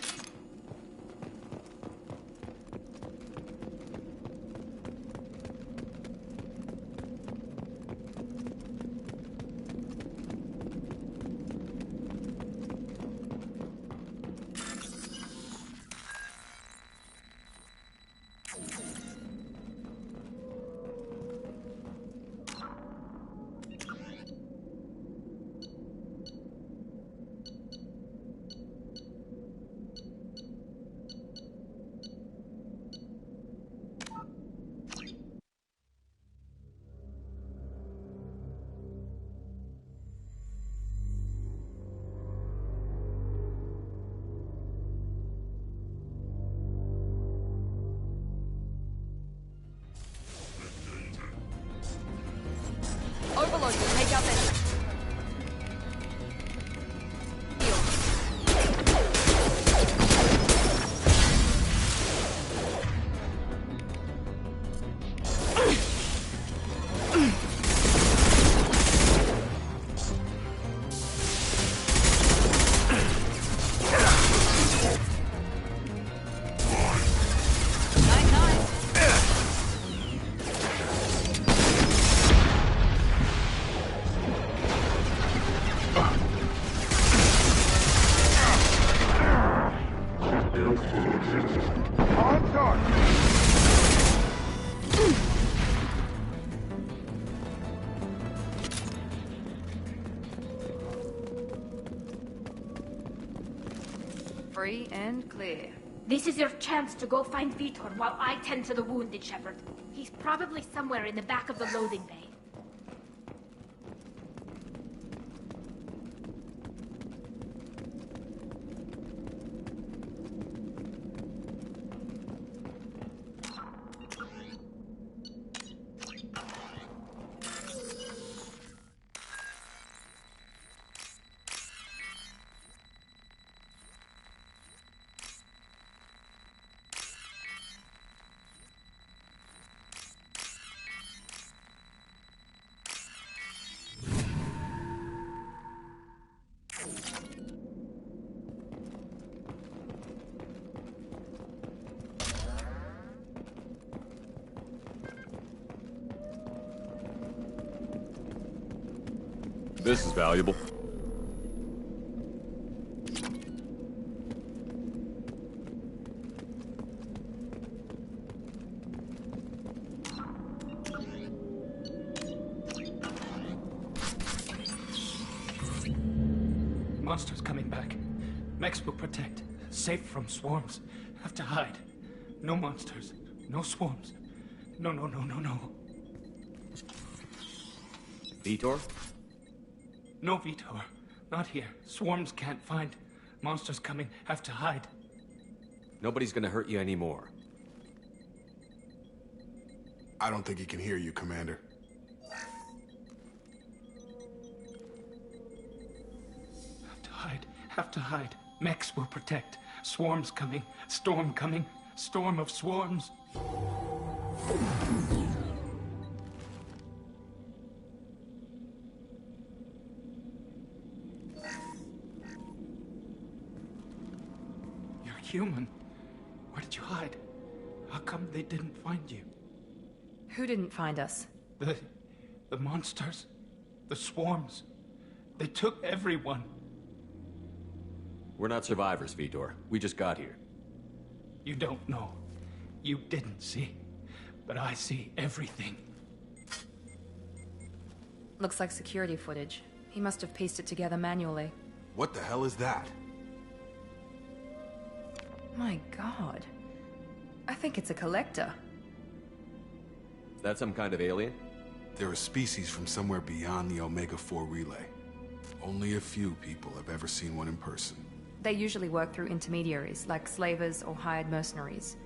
Overload will take out their... Free and clear. This is your chance to go find Vitor while I tend to the wounded, Shepard. He's probably somewhere in the back of the loading bay. This is valuable. Monsters coming back. Mechs will protect. Safe from swarms. Have to hide. No monsters. No swarms. No. Vitor? No, Vitor. Not here. Swarms can't find. Monsters coming. Have to hide. Nobody's gonna hurt you anymore. I don't think he can hear you, Commander. Have to hide. Mechs will protect. Swarms coming. Storm coming. Storm of swarms. You're human. Where did you hide? How come they didn't find you? Who didn't find us? The monsters. The swarms. They took everyone. We're not survivors, Vitor. We just got here. You don't know. You didn't see. But I see everything. Looks like security footage. He must have pieced it together manually. What the hell is that? My god. I think it's a collector. Is that some kind of alien? They're a species from somewhere beyond the Omega-4 relay. Only a few people have ever seen one in person. They usually work through intermediaries, like slavers or hired mercenaries.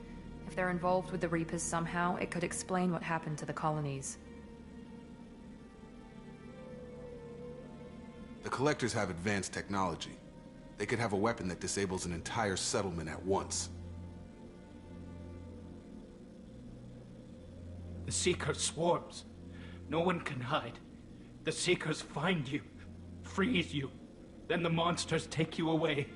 If they're involved with the Reapers somehow, it could explain what happened to the colonies. The Collectors have advanced technology. They could have a weapon that disables an entire settlement at once. The Seeker swarms. No one can hide. The Seekers find you, freeze you. Then the monsters take you away.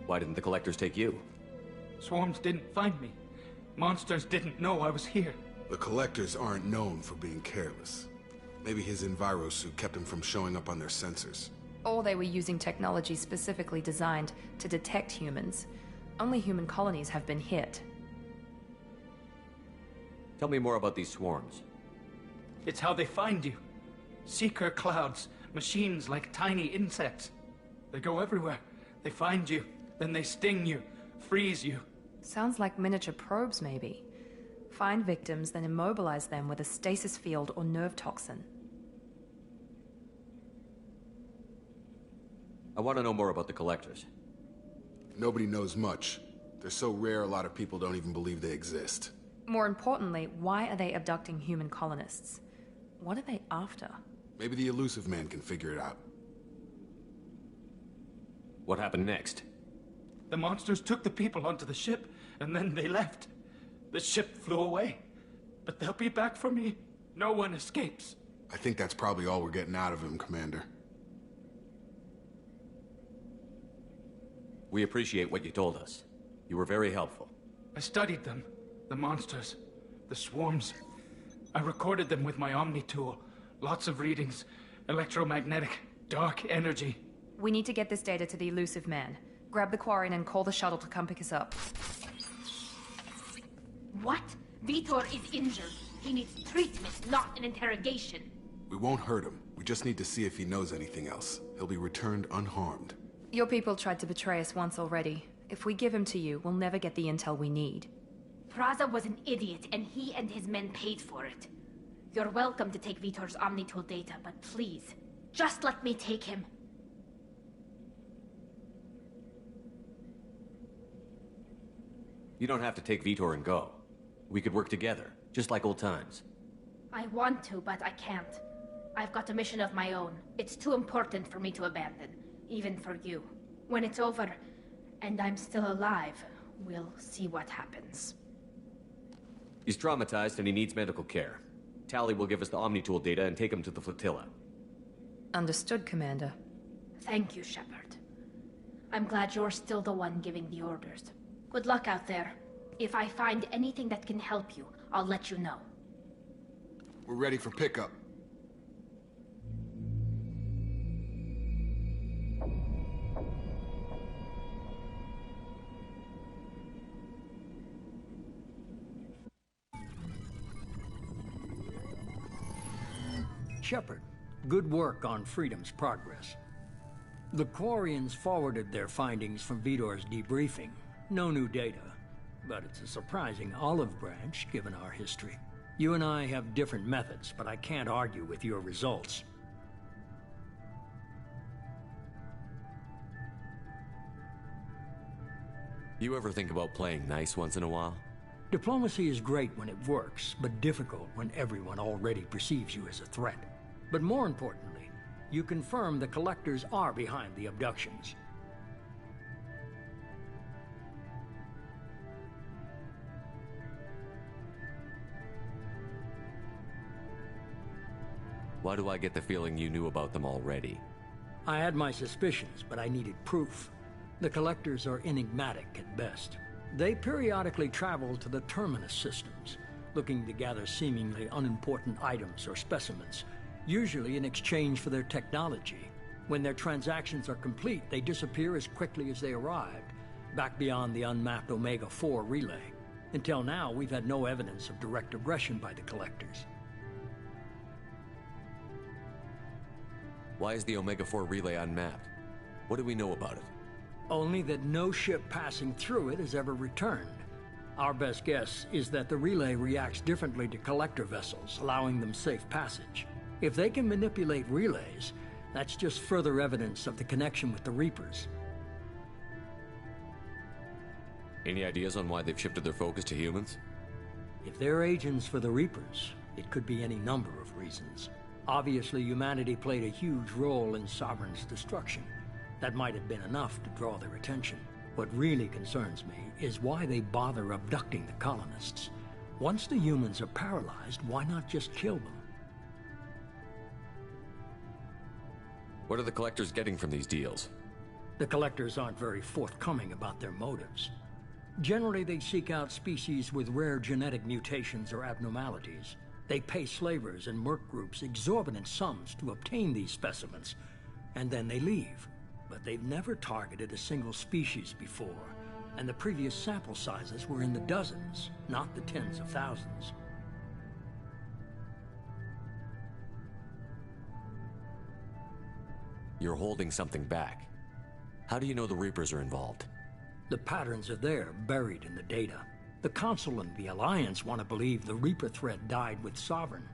Why didn't the Collectors take you? Swarms didn't find me. Monsters didn't know I was here. The Collectors aren't known for being careless. Maybe his Enviro suit kept him from showing up on their sensors. Or they were using technology specifically designed to detect humans. Only human colonies have been hit. Tell me more about these swarms. It's how they find you. Seeker clouds, machines like tiny insects. They go everywhere. They find you, then they sting you, freeze you. Sounds like miniature probes, maybe. Find victims, then immobilize them with a stasis field or nerve toxin. I want to know more about the Collectors. Nobody knows much. They're so rare, a lot of people don't even believe they exist. More importantly, why are they abducting human colonists? What are they after? Maybe the Elusive Man can figure it out. What happened next? The monsters took the people onto the ship, and then they left. The ship flew away. But they'll be back for me. No one escapes. I think that's probably all we're getting out of him, Commander. We appreciate what you told us. You were very helpful. I studied them. The monsters. The swarms. I recorded them with my Omni tool. Lots of readings. Electromagnetic. Dark energy. We need to get this data to the Elusive Man. Grab the Quarian and call the shuttle to come pick us up. What? Vitor is injured. He needs treatment, not an interrogation. We won't hurt him. We just need to see if he knows anything else. He'll be returned unharmed. Your people tried to betray us once already. If we give him to you, we'll never get the intel we need. Praza was an idiot, and he and his men paid for it. You're welcome to take Vitor's Omnitool data, but please, just let me take him. You don't have to take Vitor and go. We could work together, just like old times. I want to, but I can't. I've got a mission of my own. It's too important for me to abandon, even for you. When it's over, and I'm still alive, we'll see what happens. He's traumatized and he needs medical care. Tali will give us the Omnitool data and take him to the flotilla. Understood, Commander. Thank you, Shepard. I'm glad you're still the one giving the orders. Good luck out there. If I find anything that can help you, I'll let you know. We're ready for pickup. Shepard, good work on Freedom's progress. The Quarians forwarded their findings from Vidor's debriefing. No new data, but it's a surprising olive branch given our history. You and I have different methods, but I can't argue with your results. You ever think about playing nice once in a while? Diplomacy is great when it works, but difficult when everyone already perceives you as a threat. But more importantly, you confirm the Collectors are behind the abductions. Why do I get the feeling you knew about them already? I had my suspicions, but I needed proof. The Collectors are enigmatic at best. They periodically travel to the Terminus systems, looking to gather seemingly unimportant items or specimens, usually in exchange for their technology. When their transactions are complete, they disappear as quickly as they arrived, back beyond the unmapped Omega-4 relay. Until now, we've had no evidence of direct aggression by the Collectors. Why is the Omega-4 relay unmapped? What do we know about it? Only that no ship passing through it has ever returned. Our best guess is that the relay reacts differently to Collector vessels, allowing them safe passage. If they can manipulate relays, that's just further evidence of the connection with the Reapers. Any ideas on why they've shifted their focus to humans? If they're agents for the Reapers, it could be any number of reasons. Obviously, humanity played a huge role in Sovereign's destruction. That might have been enough to draw their attention. What really concerns me is why they bother abducting the colonists. Once the humans are paralyzed, why not just kill them? What are the Collectors getting from these deals? The Collectors aren't very forthcoming about their motives. Generally, they seek out species with rare genetic mutations or abnormalities. They pay slavers and merc groups exorbitant sums to obtain these specimens, and then they leave. But they've never targeted a single species before, and the previous sample sizes were in the dozens, not the tens of thousands. You're holding something back. How do you know the Reapers are involved? The patterns are there, buried in the data. The Council and the Alliance want to believe the Reaper threat died with Sovereign.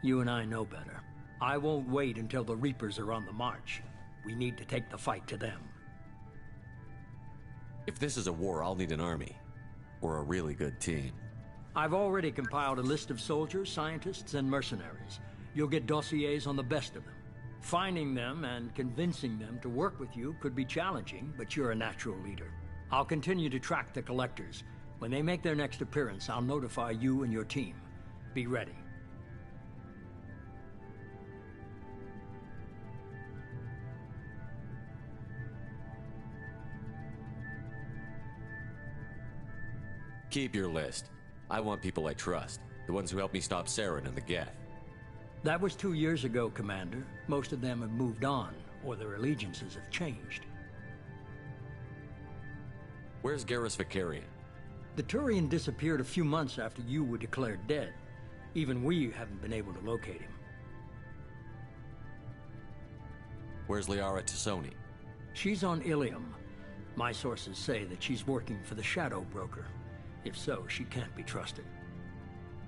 You and I know better. I won't wait until the Reapers are on the march. We need to take the fight to them. If this is a war, I'll need an army. Or a really good team. I've already compiled a list of soldiers, scientists, and mercenaries. You'll get dossiers on the best of them. Finding them and convincing them to work with you could be challenging, but you're a natural leader. I'll continue to track the Collectors. When they make their next appearance, I'll notify you and your team. Be ready. Keep your list. I want people I trust. The ones who helped me stop Saren and the Geth. That was 2 years ago, Commander. Most of them have moved on, or their allegiances have changed. Where's Garrus Vakarian? The Turian disappeared a few months after you were declared dead. Even we haven't been able to locate him. Where's Liara T'Soni? She's on Ilium. My sources say that she's working for the Shadow Broker. If so, she can't be trusted.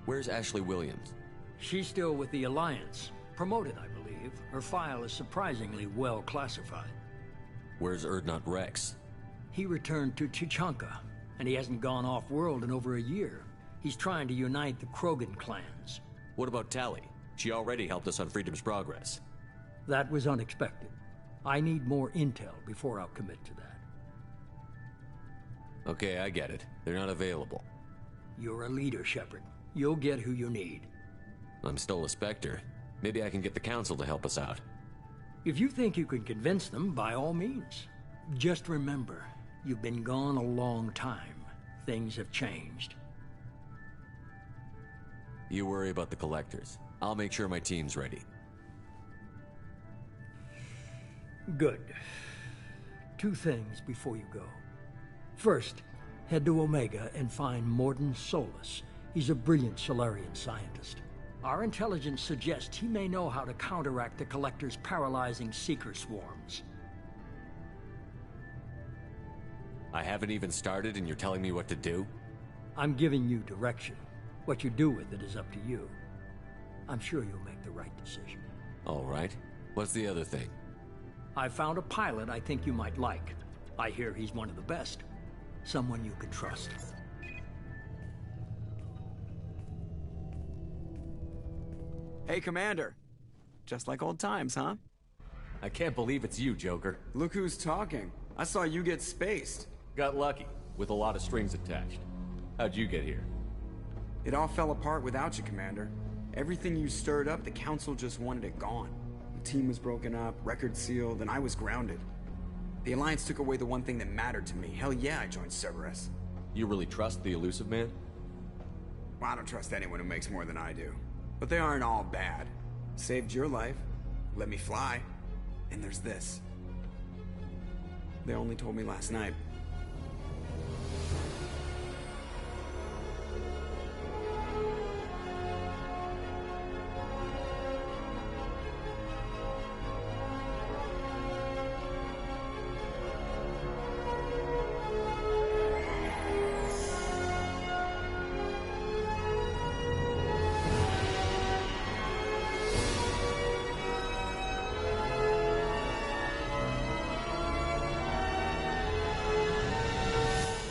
Where's Ashley Williams? She's still with the Alliance. Promoted, I believe. Her file is surprisingly well classified. Where's Urdnot Rex? He returned to Chichanka, and he hasn't gone off-world in over a year. He's trying to unite the Krogan clans. What about Tali? She already helped us on Freedom's Progress. That was unexpected. I need more intel before I'll commit to that. Okay, I get it. They're not available. You're a leader, Shepard. You'll get who you need. I'm still a Spectre. Maybe I can get the Council to help us out. If you think you can convince them, by all means. Just remember, you've been gone a long time. Things have changed. You worry about the collectors. I'll make sure my team's ready. Good. 2 things before you go. First, head to Omega and find Mordin Solus. He's a brilliant Solarian scientist. Our intelligence suggests he may know how to counteract the Collector's paralyzing Seeker swarms. I haven't even started and you're telling me what to do? I'm giving you direction. What you do with it is up to you. I'm sure you'll make the right decision. All right. What's the other thing? I found a pilot I think you might like. I hear he's one of the best. Someone you can trust. Hey, Commander. Just like old times, huh? I can't believe it's you, Joker. Look who's talking. I saw you get spaced. Got lucky, with a lot of strings attached. How'd you get here? It all fell apart without you, Commander. Everything you stirred up, the Council just wanted it gone. The team was broken up, records sealed, and I was grounded. The Alliance took away the one thing that mattered to me. Hell yeah, I joined Cerberus. You really trust the Illusive Man? Well, I don't trust anyone who makes more than I do. But they aren't all bad. Saved your life, let me fly, and there's this. They only told me last night.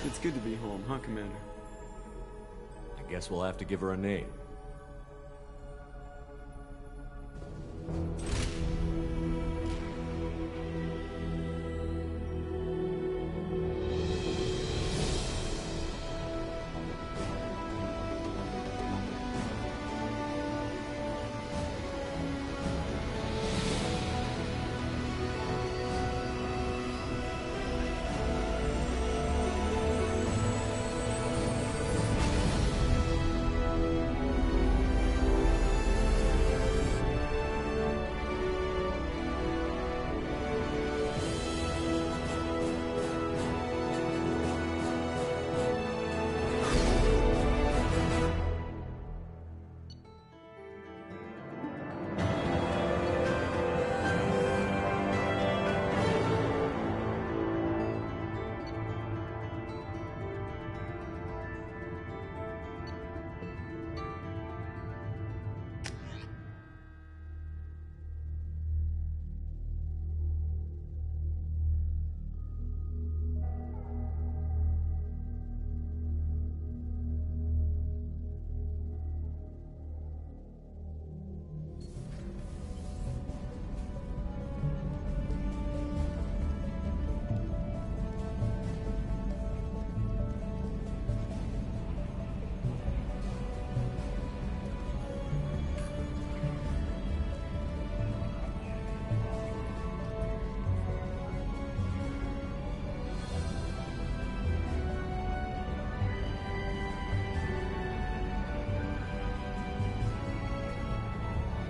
It's good to be home, huh, Commander? I guess we'll have to give her a name.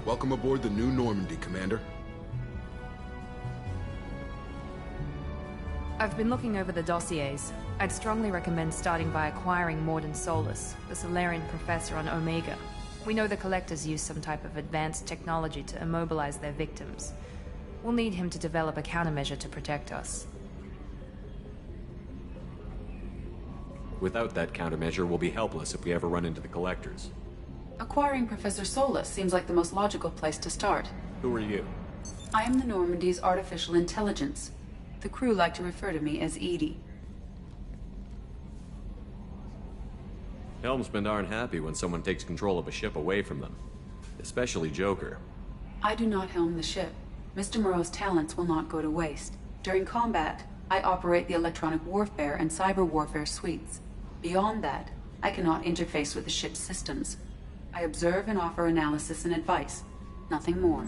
Welcome aboard the New Normandy, Commander. I've been looking over the dossiers. I'd strongly recommend starting by acquiring Mordin Solus, the Solarian professor on Omega. We know the Collectors use some type of advanced technology to immobilize their victims. We'll need him to develop a countermeasure to protect us. Without that countermeasure, we'll be helpless if we ever run into the Collectors. Acquiring Professor Solus seems like the most logical place to start. Who are you? I am the Normandy's artificial intelligence. The crew like to refer to me as Edie. Helmsmen aren't happy when someone takes control of a ship away from them. Especially Joker. I do not helm the ship. Mr. Moreau's talents will not go to waste. During combat, I operate the electronic warfare and cyber warfare suites. Beyond that, I cannot interface with the ship's systems. I observe and offer analysis and advice. Nothing more.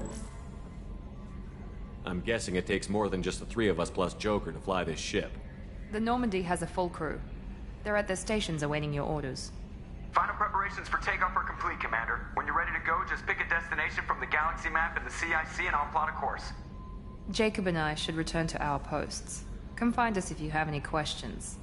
I'm guessing it takes more than just the 3 of us plus Joker to fly this ship. The Normandy has a full crew. They're at their stations awaiting your orders. Final preparations for takeoff are complete, Commander. When you're ready to go, just pick a destination from the galaxy map and the CIC and I'll plot a course. Jacob and I should return to our posts. Come find us if you have any questions.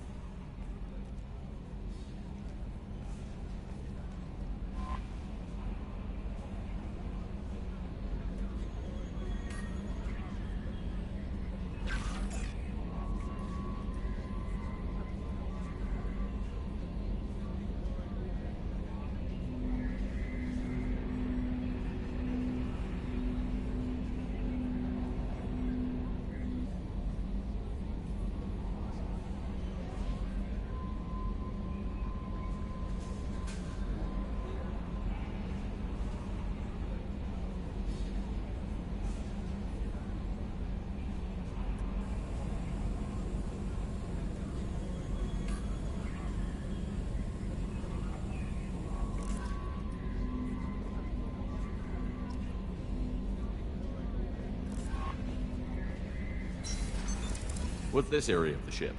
What's this area of the ship?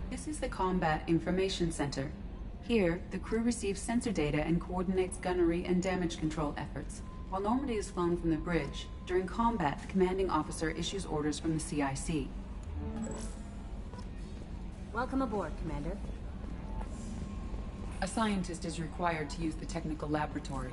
This is the Combat Information Center. Here, the crew receives sensor data and coordinates gunnery and damage control efforts. While Normandy is flown from the bridge, during combat, the commanding officer issues orders from the CIC. Welcome aboard, Commander. A scientist is required to use the technical laboratory.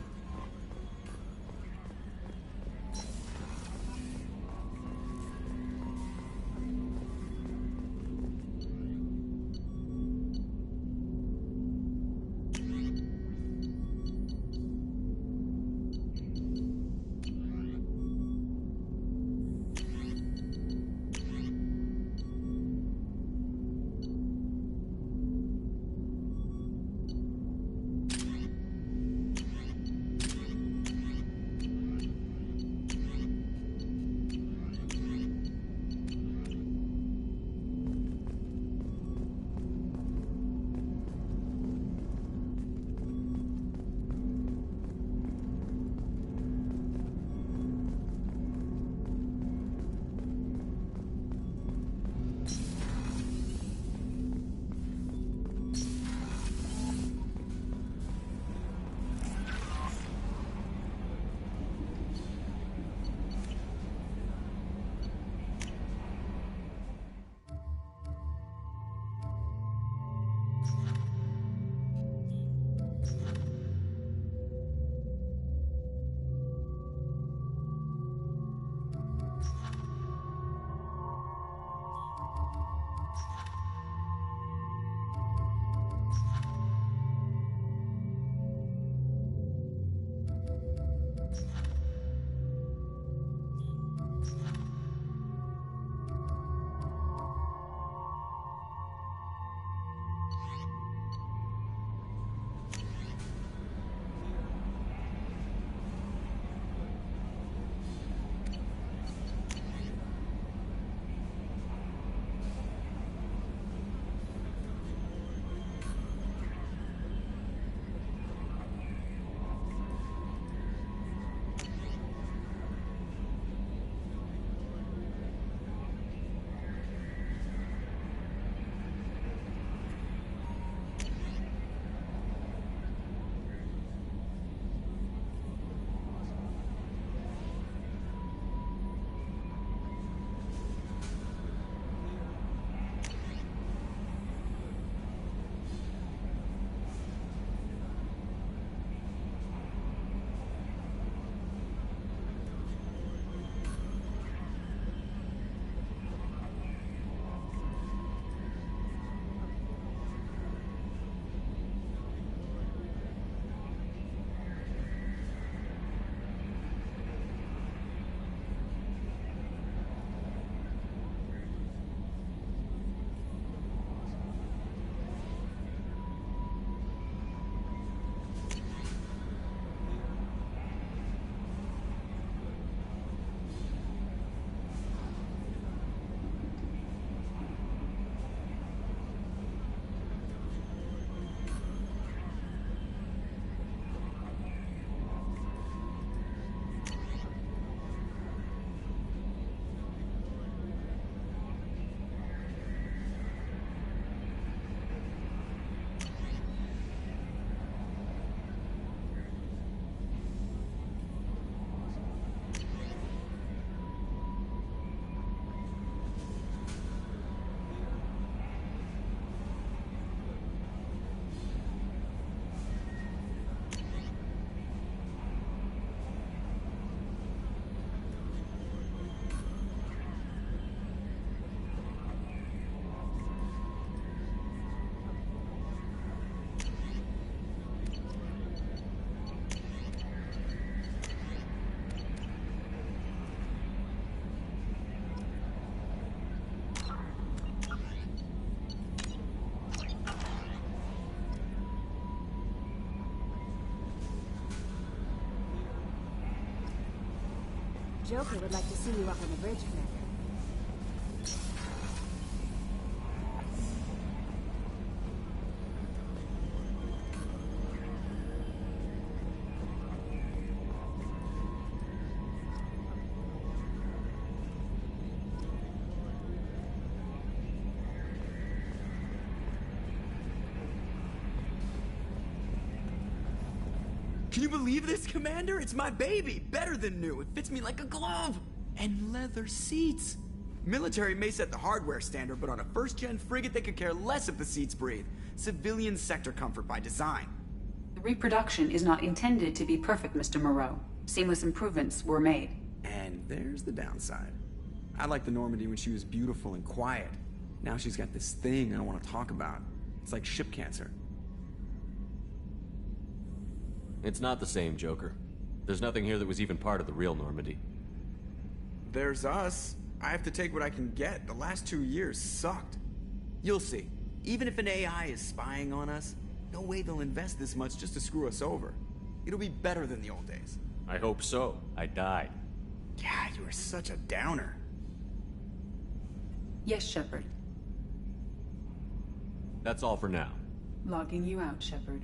Joker would like to see you up on the bridge, Commander. Can you believe this, Commander? It's my baby! Better than new. It fits me like a glove! And leather seats! Military may set the hardware standard, but on a first-gen frigate, they could care less if the seats breathe. Civilian sector comfort by design. The reproduction is not intended to be perfect, Mr. Moreau. Seamless improvements were made. And there's the downside. I liked the Normandy when she was beautiful and quiet. Now she's got this thing I don't want to talk about. It's like ship cancer. It's not the same, Joker. There's nothing here that was even part of the real Normandy. There's us. I have to take what I can get. The last 2 years sucked. You'll see. Even if an AI is spying on us, no way they'll invest this much just to screw us over. It'll be better than the old days. I hope so. I died. Yeah, you are such a downer. Yes, Shepard. That's all for now. Logging you out, Shepard.